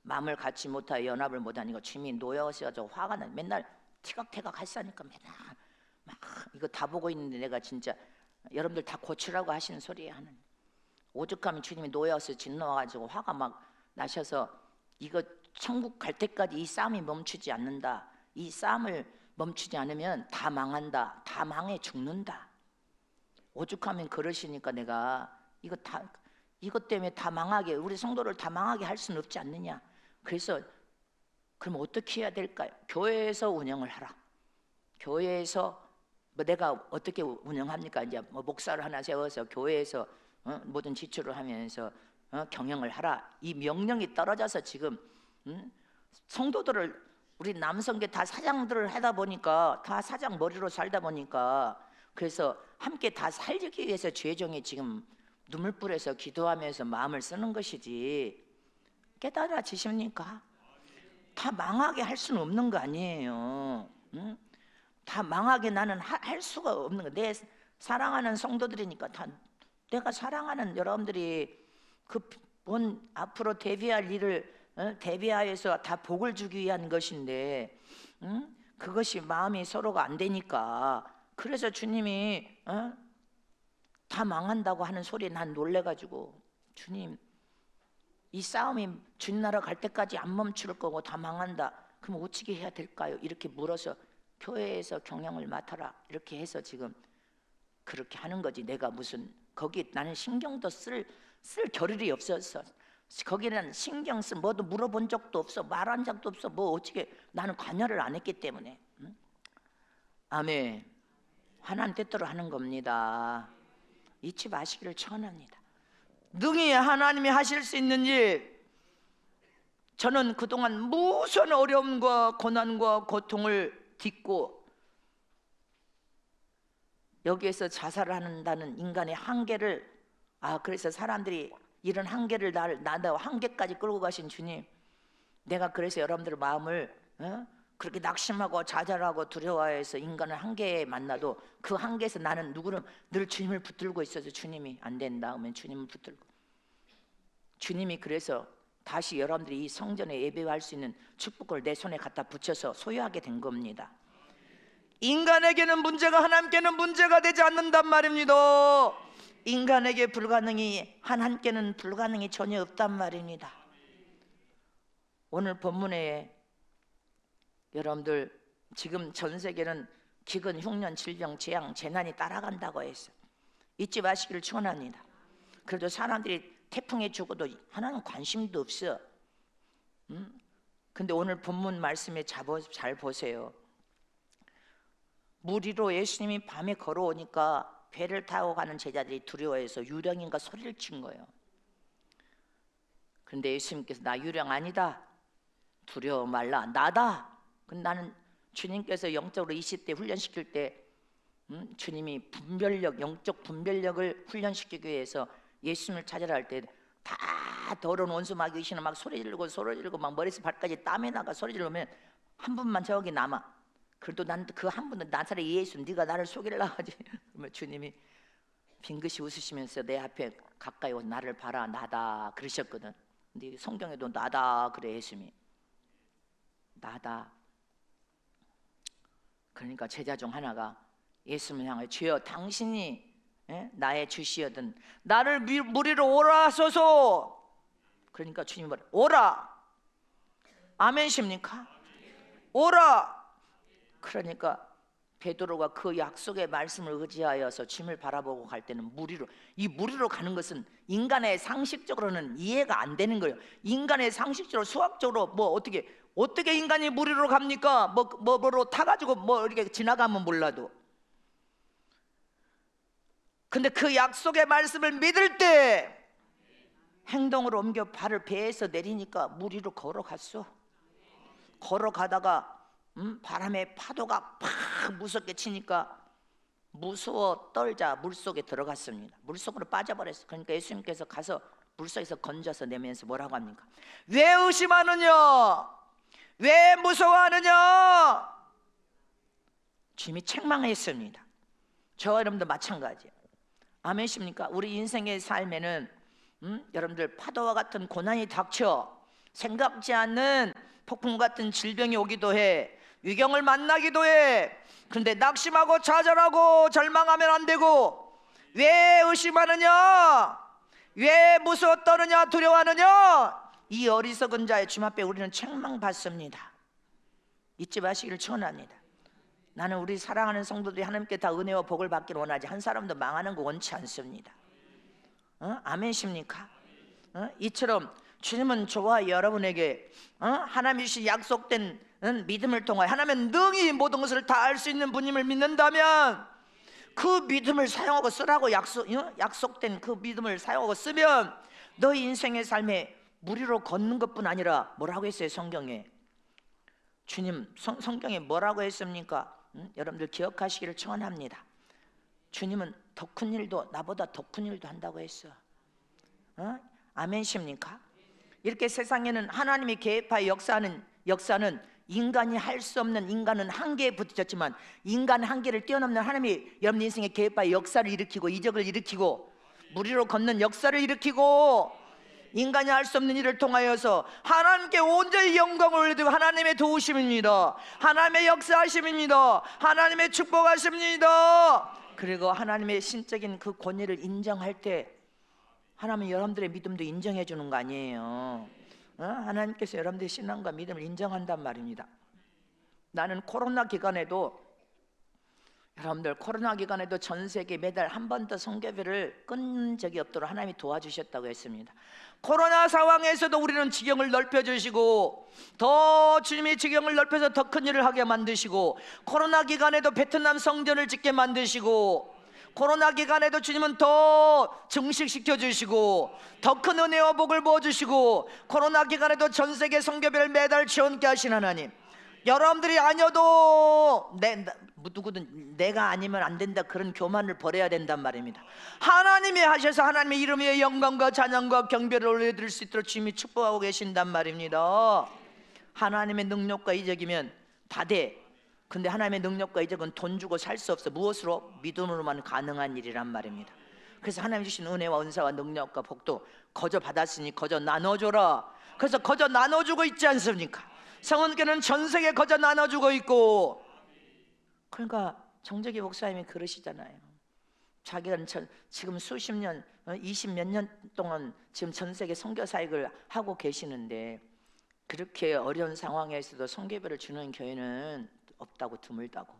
마음을 갖지 못하여 연합을 못하니까 주님이 노여우셔가지고 화가 나. 맨날 티각태각 하시니까 맨날 막 이거 다 보고 있는데 내가 진짜 여러분들 다 고치라고 하시는 소리예요. 하나님 오죽하면 주님이 노여워서 진노와가지고 화가 막 나셔서 이거 천국 갈 때까지 이 싸움이 멈추지 않는다. 이 싸움을 멈추지 않으면 다 망한다. 다 망해 죽는다. 오죽하면 그러시니까 내가 이것 때문에 다 망하게, 우리 성도를 다 망하게 할 수는 없지 않느냐. 그래서 그럼 어떻게 해야 될까요? 교회에서 운영을 하라. 교회에서 뭐 내가 어떻게 운영합니까? 이제 뭐 목사를 하나 세워서 교회에서 모든 지출을 하면서 경영을 하라. 이 명령이 떨어져서 지금 성도들을, 우리 남성계 다 사장들을 하다 보니까, 다 사장 머리로 살다 보니까, 그래서 함께 다 살기 위해서 죄종이 지금 눈물 뿌려서 기도하면서 마음을 쓰는 것이지, 깨달아지십니까? 다 망하게 할 수는 없는 거 아니에요. 응? 다 망하게 나는 할 수가 없는 거. 내 사랑하는 성도들이니까, 다 내가 사랑하는 여러분들이 그 앞으로 대비할 일을 대비하여서 다 복을 주기 위한 것인데, 그것이 마음이 서로가 안 되니까, 그래서 주님이 다 망한다고 하는 소리에 난 놀래가지고, 주님 이 싸움이 주님 나라 갈 때까지 안 멈출 거고 다 망한다. 그럼 어떻게 해야 될까요? 이렇게 물어서 교회에서 경영을 맡아라 이렇게 해서 지금 그렇게 하는 거지. 내가 무슨 거기 나는 신경도 쓸 겨를이 없었어. 거기는 신경 쓴 뭐도 물어본 적도 없어. 말한 적도 없어. 뭐 어떻게, 나는 관여를 안 했기 때문에. 아멘. 하나님 뜻대로 하는 겁니다. 잊지 마시기를 축원합니다. 능히 하나님이 하실 수 있는 일, 저는 그동안 무슨 어려움과 고난과 고통을 딛고 여기에서 자살을 한다는 인간의 한계를, 그래서 사람들이 이런 한계를 나다 한계까지 끌고 가신 주님, 내가 그래서 여러분들 마음을 그렇게 낙심하고 좌절하고 두려워해서 인간을 한계에 만나도 그 한계에서 나는 늘 주님을 붙들고 있어서, 주님이 안 된다 하면 주님을 붙들고, 주님이 그래서 다시 여러분들이 이 성전에 예배할 수 있는 축복을 내 손에 갖다 붙여서 소유하게 된 겁니다. 인간에게는 문제가 하나님께는 문제가 되지 않는단 말입니다. 인간에게 불가능이 하나님께는 불가능이 전혀 없단 말입니다. 오늘 본문에 여러분들 지금 전 세계는 기근, 흉년, 질병, 재앙, 재난이 따라간다고 해서 잊지 마시기를 축원합니다. 그래도 사람들이 태풍에 죽어도 하나는 관심도 없어. 근데 오늘 본문 말씀에 잘 보세요. 물 위로 예수님이 밤에 걸어오니까 배를 타고 가는 제자들이 두려워해서 유령인가 소리를 친 거예요. 그런데 예수님께서 나 유령 아니다, 두려워 말라, 나다. 근데 나는 주님께서 영적으로 20대 훈련시킬 때 주님이 분별력, 영적 분별력을 훈련시키기 위해서 예수님을 찾으라 할 때 다 더러운 원수 마귀 귀신은 막 소리 지르고 막 머리에서 발까지 땀이 나가 소리 지르면 한 분만 저기 남아. 그래도 난 그 한 분은 나사렛 예수, 네가 나를 속이려고 하지. 그러면 주님이 빙긋이 웃으시면서 내 앞에 가까이 오서 나를 봐라, 나다 그러셨거든. 근데 성경에도 나다 그래, 예수님이 나다. 그러니까 제자 중 하나가 예수님을 향해 주여 당신이 나의 주시여든 나를 물 위로 오라 하소서. 그러니까 주님이 말해 오라. 아멘십니까? 오라. 그러니까 베드로가 그 약속의 말씀을 의지하여서 주님을 바라보고 갈 때는 물 위로, 이 물 위로 가는 것은 인간의 상식적으로는 이해가 안 되는 거예요. 인간의 상식적으로 수학적으로 뭐 어떻게 인간이 물 위로 갑니까? 뭐로 타가지고 뭐 이렇게 지나가면 몰라도. 근데 그 약속의 말씀을 믿을 때 행동으로 옮겨 발을 배에서 내리니까 물 위로 걸어갔어. 걸어가다가 바람에 파도가 팍 무섭게 치니까 무서워 떨자 물속에 들어갔습니다. 물속으로 빠져버렸어. 그러니까 예수님께서 가서 물속에서 건져서 내면서 뭐라고 합니까? 왜 의심하느냐? 왜 무서워하느냐? 주님이 책망했습니다. 저와 여러분도 마찬가지예요. 아멘십니까? 우리 인생의 삶에는 여러분들 파도와 같은 고난이 닥쳐 생각지 않는 폭풍 같은 질병이 오기도 해, 위경을 만나기도 해. 그런데 낙심하고 좌절하고 절망하면 안 되고, 왜 의심하느냐? 왜 무서워 떠느냐? 두려워하느냐? 이 어리석은 자의 주님 앞에 우리는 책망받습니다. 잊지 마시기를 축원합니다. 나는 우리 사랑하는 성도들이 하나님께 다 은혜와 복을 받기를 원하지 한 사람도 망하는 거 원치 않습니다. 아멘십니까? 이처럼 주님은 저와 여러분에게 하나님이 주신 약속된 믿음을 통하여 하나님은 능히 모든 것을 다 할 수 있는 분임을 믿는다면 그 믿음을 사용하고 쓰라고 약속된 그 믿음을 사용하고 쓰면 너희 인생의 삶에 물 위로 걷는 것뿐 아니라 뭐라고 했어요? 성경에 주님 성경에 뭐라고 했습니까? 여러분들 기억하시기를 축원합니다. 주님은 더 큰 일도 나보다 더 큰 일도 한다고 했어. 아멘십니까? 이렇게 세상에는 하나님이 개입하여 역사는 인간이 할 수 없는, 인간은 한계에 부딪혔지만 인간 한계를 뛰어넘는 하나님이 여러분 인생에 개입하여 역사를 일으키고 이적을 일으키고 물 위로 걷는 역사를 일으키고 인간이 할 수 없는 일을 통하여서 하나님께 온전히 영광을 올려드리고 하나님의 도우심입니다, 하나님의 역사하심입니다, 하나님의 축복하십니다. 그리고 하나님의 신적인 그 권위를 인정할 때 하나님은 여러분들의 믿음도 인정해 주는 거 아니에요. 하나님께서 여러분들의 신앙과 믿음을 인정한단 말입니다. 나는 코로나 기간에도 전 세계 매달 한 번 더 선교회를 끊는 적이 없도록 하나님이 도와주셨다고 했습니다. 코로나 상황에서도 우리는 지경을 넓혀주시고 더 주님이 지경을 넓혀서 더 큰 일을 하게 만드시고, 코로나 기간에도 베트남 성전을 짓게 만드시고, 코로나 기간에도 주님은 더 증식시켜 주시고 더 큰 은혜와 복을 부어주시고, 코로나 기간에도 전 세계 선교회를 매달 지원케 하신 하나님, 여러분들이 아니어도 누구든 내가 아니면 안 된다 그런 교만을 버려야 된단 말입니다. 하나님이 하셔서 하나님의 이름의 영광과 찬양과 경배를 올려드릴 수 있도록 주님이 축복하고 계신단 말입니다. 하나님의 능력과 이적이면 다 돼. 근데 하나님의 능력과 이적은 돈 주고 살 수 없어. 무엇으로? 믿음으로만 가능한 일이란 말입니다. 그래서 하나님 주신 은혜와 은사와 능력과 복도 거저 받았으니 거저 나눠줘라. 그래서 거저 나눠주고 있지 않습니까? 성은교는 전 세계 거저 나눠주고 있고. 그러니까 정재기 목사님이 그러시잖아요. 자기는 지금 수십 년, 20몇 년 동안 지금 전 세계 선교 사역을 하고 계시는데 그렇게 어려운 상황에서도 선교배를 주는 교회는 없다고, 드물다고,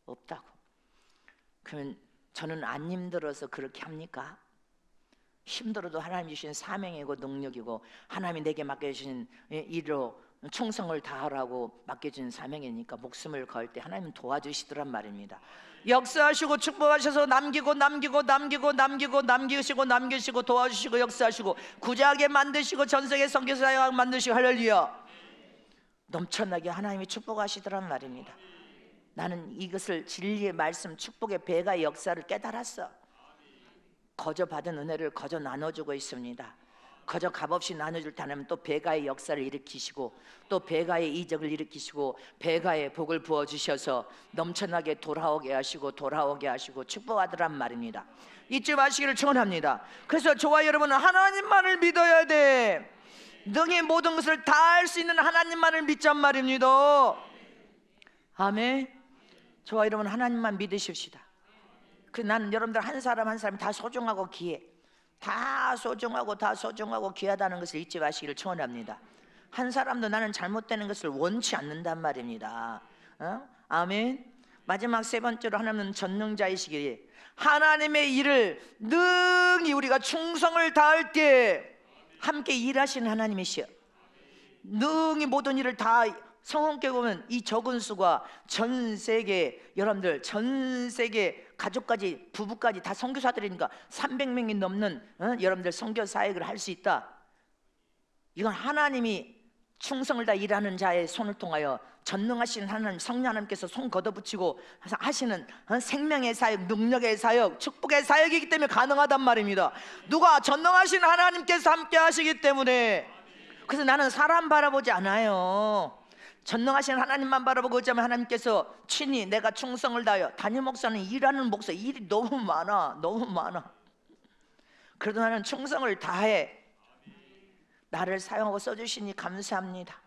없다고. 그러면 저는 안 힘들어서 그렇게 합니까? 힘들어도 하나님 주신 사명이고 능력이고 하나님이 내게 맡겨주신 일로 충성을 다하라고 맡겨진 사명이니까 목숨을 걸 때 하나님은 도와주시더란 말입니다. 역사하시고 축복하셔서 남기고 도와주시고 역사하시고 구자하게 만드시고 전세계 선교사역 만드시고 할렐루야. 넘쳐나게 하나님이 축복하시더란 말입니다. 나는 이것을 진리의 말씀 축복의 배가의 역사를 깨달았어. 거저 받은 은혜를 거저 나눠주고 있습니다. 거저 값없이 나눠줄 때 하나님은 또 배가의 역사를 일으키시고 또 배가의 이적을 일으키시고 배가의 복을 부어주셔서 넘쳐나게 돌아오게 하시고 축복하더란 말입니다. 잊지 마시기를 축원합니다. 그래서 저와 여러분은 하나님만을 믿어야 돼. 능히 모든 것을 다 할 수 있는 하나님만을 믿잔 말입니다. 아멘. 저와 여러분 하나님만 믿으십시다. 나는 여러분들 한 사람 한 사람이 다 소중하고 귀해. 다 소중하고 귀하다는 것을 잊지 마시기를 축원합니다. 한 사람도 나는 잘못되는 것을 원치 않는단 말입니다. 아멘. 마지막 세 번째로 하나님은 전능자이시기에 하나님의 일을 능히 우리가 충성을 다할 때 함께 일하시는 하나님이시여. 능히 모든 일을 다 성경에 보면 이 적은 수가 전 세계 여러분들 전 세계 가족까지 부부까지 다 선교사들이니까 300명이 넘는 여러분들 선교 사역을 할 수 있다. 이건 하나님이 충성을 다 일하는 자의 손을 통하여 전능하신 하나님 성령 하나님께서 손 걷어붙이고 하시는 생명의 사역, 능력의 사역, 축복의 사역이기 때문에 가능하단 말입니다. 누가 전능하신 하나님께서 함께 하시기 때문에. 그래서 나는 사람 바라보지 않아요. 전능하신 하나님만 바라보고 어쩌면 하나님께서 친히 내가 충성을 다하여 담임 목사는 일하는 목사 일이 너무 많아. 그래도 나는 충성을 다해. 나를 사용하고 써주시니 감사합니다.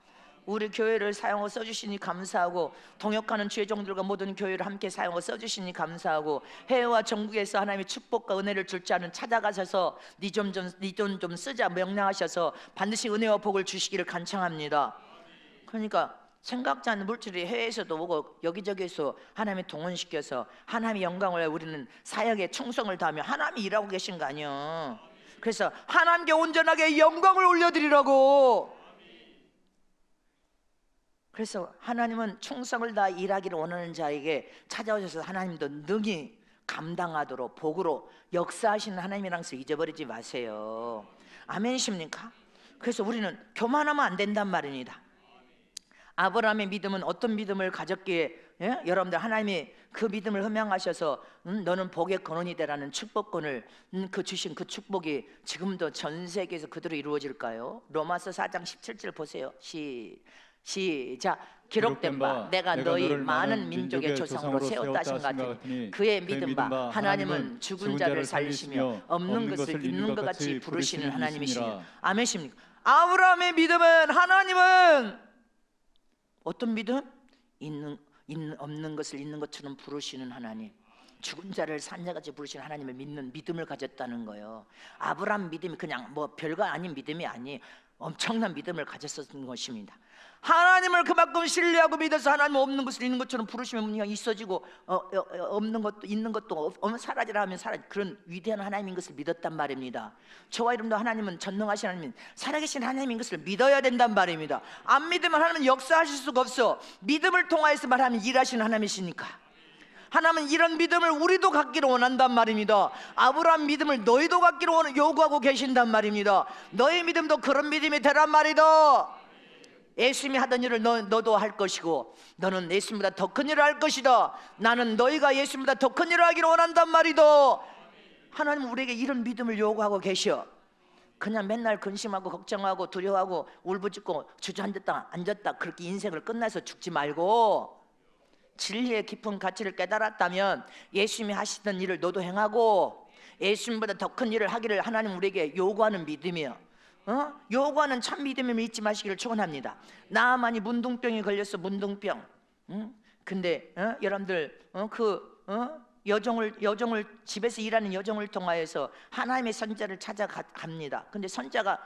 우리 교회를 사용하고 써주시니 감사하고 동역하는 죄종들과 모든 교회를 함께 사용하고 써주시니 감사하고 해외와 전국에서 하나님의 축복과 은혜를 줄 자는 찾아가셔서 네 돈 좀 쓰자 명령하셔서 반드시 은혜와 복을 주시기를 간청합니다. 그러니까 생각지 않는 물질이 해외에서도 오고 여기저기에서 하나님의 동원시켜서 하나님의 영광을 우리는 사역에 충성을 다하며 하나님이 일하고 계신 거 아니에요. 그래서 하나님께 온전하게 영광을 올려드리라고. 그래서 하나님은 충성을 다 일하기를 원하는 자에게 찾아오셔서 하나님도 능히 감당하도록 복으로 역사하시는 하나님이라는 것을 잊어버리지 마세요. 아멘이십니까? 그래서 우리는 교만하면 안 된단 말입니다. 아브라함의 믿음은 어떤 믿음을 가졌기에 여러분들 하나님이 그 믿음을 흠양하셔서 너는 복의 근원이 되라는 축복권을 그 주신 그 축복이 지금도 전 세계에서 그대로 이루어질까요? 로마서 4장 17절 보세요. 시작. 기록된 바 내가 너희 많은 민족의 조상으로 세웠다 하신 것 같으니 그의 믿음 바 하나님은 죽은 자를 살리시며 없는 것을 있는 것 같이 부르시는 하나님이시며. 아멘십니까? 아브라함의 믿음은 하나님은 어떤 믿음? 없는 것을 있는 것처럼 부르시는 하나님, 죽은 자를 산 자같이 부르시는 하나님을 믿는 믿음을 가졌다는 거예요. 아브라함 믿음이 그냥 뭐 별거 아닌 믿음이 아니에요. 엄청난 믿음을 가졌었던 것입니다. 하나님을 그만큼 신뢰하고 믿어서 하나님 없는 것을 있는 것처럼 부르시면 그냥 있어지고 없는 것도 있는 것도 사라지라 하면 사라지. 그런 위대한 하나님인 것을 믿었단 말입니다. 저와 여러분도 하나님은 전능하신 하나님, 살아계신 하나님인 것을 믿어야 된단 말입니다. 안 믿으면 하나님은 역사하실 수가 없어. 믿음을 통하여서만 하나님 일하시는 하나님이시니까. 하나님은 이런 믿음을 우리도 갖기를 원한단 말입니다. 아브라함 믿음을 너희도 갖기를 요구하고 계신단 말입니다. 너희 믿음도 그런 믿음이 되란 말이다. 예수님이 하던 일을 너도 할 것이고 너는 예수님보다 더 큰 일을 할 것이다. 나는 너희가 예수님보다 더 큰 일을 하기를 원한단 말이다. 하나님은 우리에게 이런 믿음을 요구하고 계셔. 그냥 맨날 근심하고 걱정하고 두려워하고 울부짖고 주저앉았다 앉았다 그렇게 인생을 끝나서 죽지 말고 진리의 깊은 가치를 깨달았다면 예수님이 하시던 일을 너도 행하고 예수님보다 더 큰 일을 하기를 하나님 우리에게 요구하는 믿음이요. 요구하는 참 믿음을 잊지 마시기를 축원합니다. 나만이 문둥병이 걸렸어. 문둥병. 근데 여러분들 여종을 집에서 일하는 여종을 통하여서 하나님의 선자를 찾아갑니다. 근데 선자가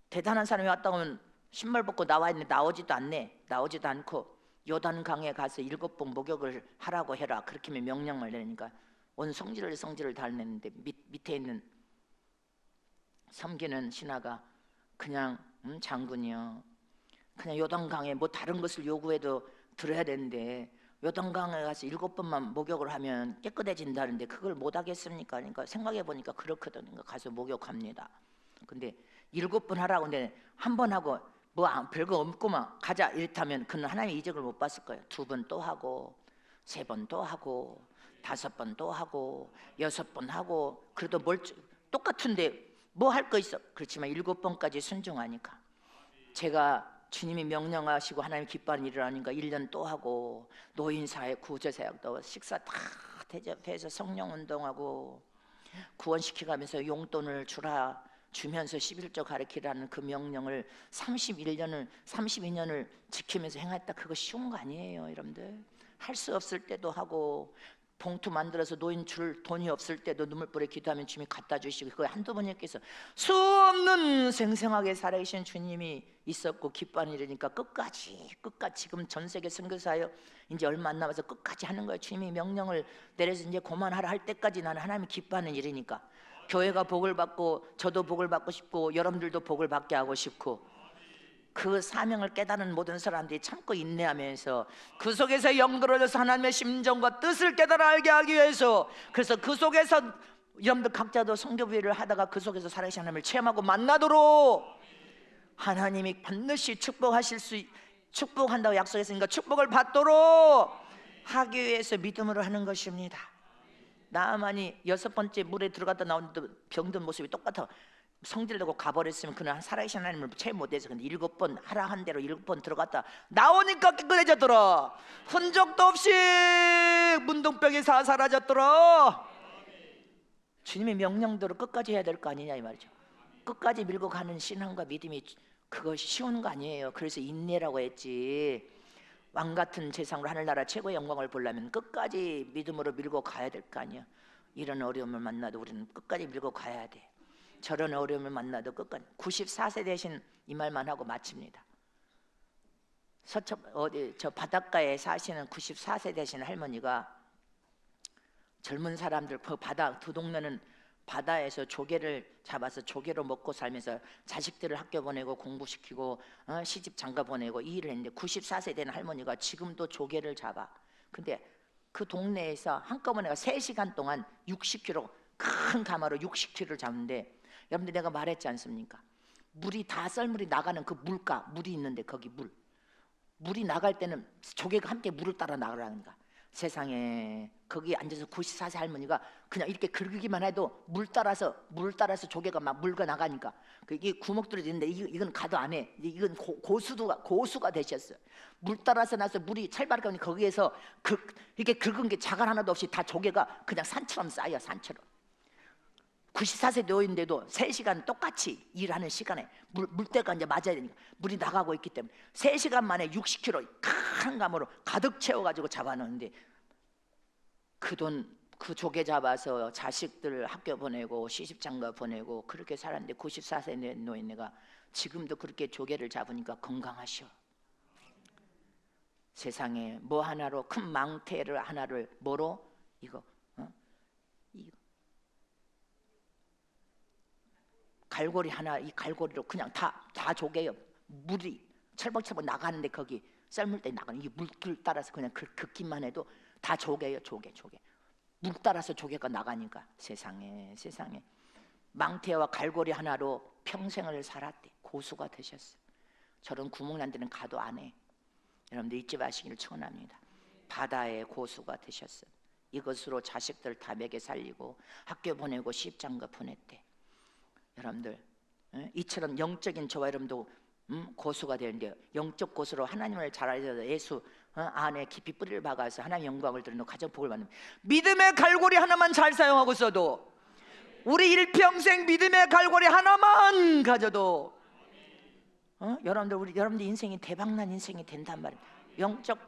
대단한 사람이 왔다 오면 신발 벗고 나와 있는데 나오지도 않고 요단강에 가서 7번 목욕을 하라고 해라. 그렇게 하면 명령을 내니까 온 성질을 다 내는데 밑에 있는 섬기는 신하가 그냥 장군이요 그냥 요단강에 뭐 다른 것을 요구해도 들어야 되는데 요단강에 가서 7번만 목욕을 하면 깨끗해진다는데 그걸 못 하겠습니까? 그러니까 생각해 보니까 그렇거든요. 그러니까 가서 목욕합니다. 근데 7번 하라고 근데 한 번 하고 뭐 별거 없구만 가자 이렇다면 그는 하나님의 이적을 못 봤을 거예요. 2번 또 하고 3번 또 하고 5번 또 하고 6번 하고 그래도 똑같은데 뭐 할 거 있어? 그렇지만 7번까지 순종하니까 제가 주님이 명령하시고 하나님 기뻐하는 일을 하니까 1년 또 하고 노인사회 구제사역도 식사 다 대접해서 성령운동하고 구원시켜가면서 용돈을 주면서 11조 가르치라는 그 명령을 32년을 지키면서 행했다. 그거 쉬운 거 아니에요 여러분들. 할 수 없을 때도 하고 봉투 만들어서 노인 줄 돈이 없을 때도 눈물보에 기도하면 주님이 갖다 주시고 그거 한두 번역해서 수없는 생생하게 살아계신 주님이 있었고 기뻐하는 일이니까 끝까지 지금 전 세계 선교사요 이제 얼마 안 남아서 끝까지 하는 거예요. 주님이 명령을 내려서 이제 그만하라 할 때까지 나는 하나님이 기뻐하는 일이니까 교회가 복을 받고 저도 복을 받고 싶고 여러분들도 복을 받게 하고 싶고 그 사명을 깨닫는 모든 사람들이 참고 인내하면서 그 속에서 영들어져서 하나님의 심정과 뜻을 깨달아 알게 하기 위해서 그래서 그 속에서 여러분들 각자도 성교부회를 하다가 그 속에서 살아계신 하나님을 체험하고 만나도록 하나님이 반드시 축복한다고 약속했으니까 축복을 받도록 하기 위해서 믿음으로 하는 것입니다. 나아만이 6번째 물에 들어갔다 나오는데 병든 모습이 똑같아 성질내고 가버렸으면 그는 살아계신 하나님을 체험 못해서 근데 7번 하라 한 대로 7번 들어갔다 나오니까 깨끗해졌더라. 흔적도 없이 문둥병이 사라졌더라. 주님의 명령대로 끝까지 해야 될 거 아니냐 이 말이죠. 끝까지 밀고 가는 신앙과 믿음이 그것이 쉬운 거 아니에요. 그래서 인내라고 했지. 왕같은 세상으로 하늘나라 최고의 영광을 보려면 끝까지 믿음으로 밀고 가야 될 거 아니야. 이런 어려움을 만나도 우리는 끝까지 밀고 가야 돼. 저런 어려움을 만나도 끝까지. 94세 대신 이 말만 하고 마칩니다. 저 바닷가에 사시는 94세 되신 할머니가 젊은 사람들 두 동네는 바다에서 조개를 잡아서 조개로 먹고 살면서 자식들을 학교 보내고 공부시키고 시집 장가 보내고 이 일을 했는데 94세 된 할머니가 지금도 조개를 잡아. 근데 그 동네에서 한꺼번에 3시간 동안 60kg 큰 가마로 60kg를 잡는데 여러분들 내가 말했지 않습니까? 물이 다 썰물이 나가는 그 물이 있는데 거기 물이 나갈 때는 조개가 함께 물을 따라 나가라니까. 세상에 거기 앉아서 94세 할머니가 그냥 이렇게 긁기만 해도 물 따라서 조개가 막 물가 나가니까 이게 구멍들이 있는데 이건 가도 안 해. 이건 고수가 되셨어요. 물 따라서 나서 물이 찰바르게 거기에서 이렇게 긁은 게 자갈 하나도 없이 다 조개가 그냥 산처럼 쌓여 산처럼. 94세 노인데도 3시간 똑같이 일하는 시간에 물때가 이제 맞아야 되니까 물이 나가고 있기 때문에 3시간 만에 60kg 큰 감으로 가득 채워가지고 잡아놓는데 그 조개 잡아서 자식들 학교 보내고 시집장가 보내고 그렇게 살았는데 94세 노인네가 지금도 그렇게 조개를 잡으니까 건강하셔. 세상에 뭐 하나로 큰 망태를 하나를 뭐로 이거 갈고리 하나 이 갈고리로 그냥 다 조개요. 물이 철벅철벅 나가는데 거기 삶을 때 나가는 이 물길 따라서 그냥 긋기만 해도 다 조개요. 조개 물 따라서 조개가 나가니까 세상에 망태와 갈고리 하나로 평생을 살았대. 고수가 되셨어. 저런 구멍 난 데는 가도 안 해. 여러분들 잊지 마시기를 축원합니다. 바다의 고수가 되셨어. 이것으로 자식들 다 먹여 살리고 학교 보내고 시집장가 보냈대. 여러분들 이처럼 영적인 저와 여러분도 고수가 되는데 영적 고수로 하나님을 잘 알아서 예수 안에 깊이 뿌리를 박아서 하나님의 영광을 드리는 가정 복을 받는 믿음의 갈고리 하나만 잘 사용하고 있어도 우리 일평생 믿음의 갈고리 하나만 가져도 여러분들 인생이 대박난 인생이 된단 말이에요. 영적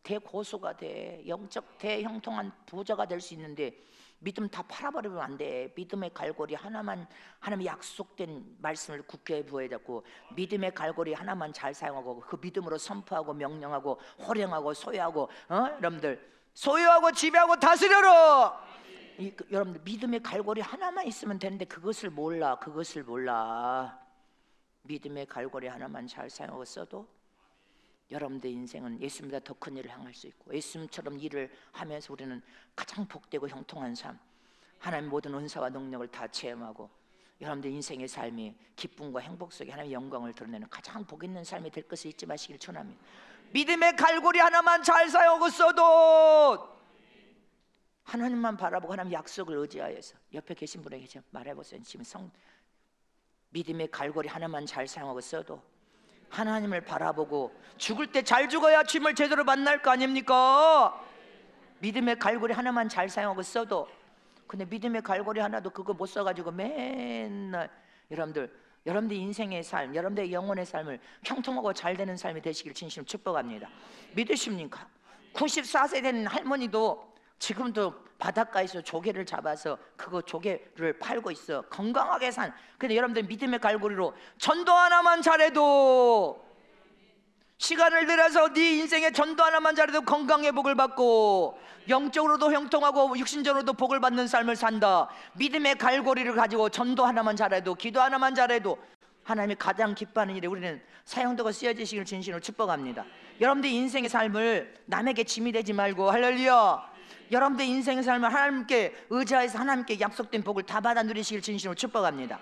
대고수가 돼. 영적 대형통한 부자가 될 수 있는데 믿음 다 팔아버리면 안 돼. 믿음의 갈고리 하나만 하나님의 약속된 말씀을 굳게 부여잡고 믿음의 갈고리 하나만 잘 사용하고 그 믿음으로 선포하고 명령하고 호령하고 소유하고 여러분들 소유하고 지배하고 다스려라. 여러분들 믿음의 갈고리 하나만 있으면 되는데 그것을 몰라. 믿음의 갈고리 하나만 잘 사용하고 써도 여러분들의 인생은 예수님보다 더 큰 일을 향할 수 있고, 예수님처럼 일을 하면서 우리는 가장 복되고 형통한 삶, 하나님의 모든 은사와 능력을 다 체험하고 여러분들 인생의 삶이 기쁨과 행복 속에 하나님의 영광을 드러내는 가장 복 있는 삶이 될 것을 잊지 마시길 축원합니다. 믿음의 갈고리 하나만 잘 사용하고 써도, 하나님만 바라보고 하나님 약속을 의지하여서, 옆에 계신 분에게 좀 말해보세요. 지금 믿음의 갈고리 하나만 잘 사용하고 써도 하나님을 바라보고 죽을 때 잘 죽어야 주님을 제대로 만날 거 아닙니까? 믿음의 갈고리 하나만 잘 사용하고 써도. 근데 믿음의 갈고리 하나도 그거 못 써가지고 맨날 여러분들 인생의 삶, 여러분들의 영혼의 삶을 형통하고 잘 되는 삶이 되시길 진심으로 축복합니다. 믿으십니까? 94세 된 할머니도 지금도 바닷가에서 조개를 잡아서 그거 조개를 팔고 있어. 건강하게 산. 근데 여러분들 믿음의 갈고리로 전도 하나만 잘해도, 시간을 들여서 네 인생에 전도 하나만 잘해도 건강의 복을 받고 영적으로도 형통하고 육신적으로도 복을 받는 삶을 산다. 믿음의 갈고리를 가지고 전도 하나만 잘해도, 기도 하나만 잘해도 하나님이 가장 기뻐하는 일에 우리는 사용되고 쓰여지시길 진심으로 축복합니다. 여러분들 인생의 삶을 남에게 짐이 되지 말고, 할렐루야, 여러분들 인생의 삶을 하나님께 의지해서 하나님께 약속된 복을 다 받아 누리시길 진심으로 축복합니다.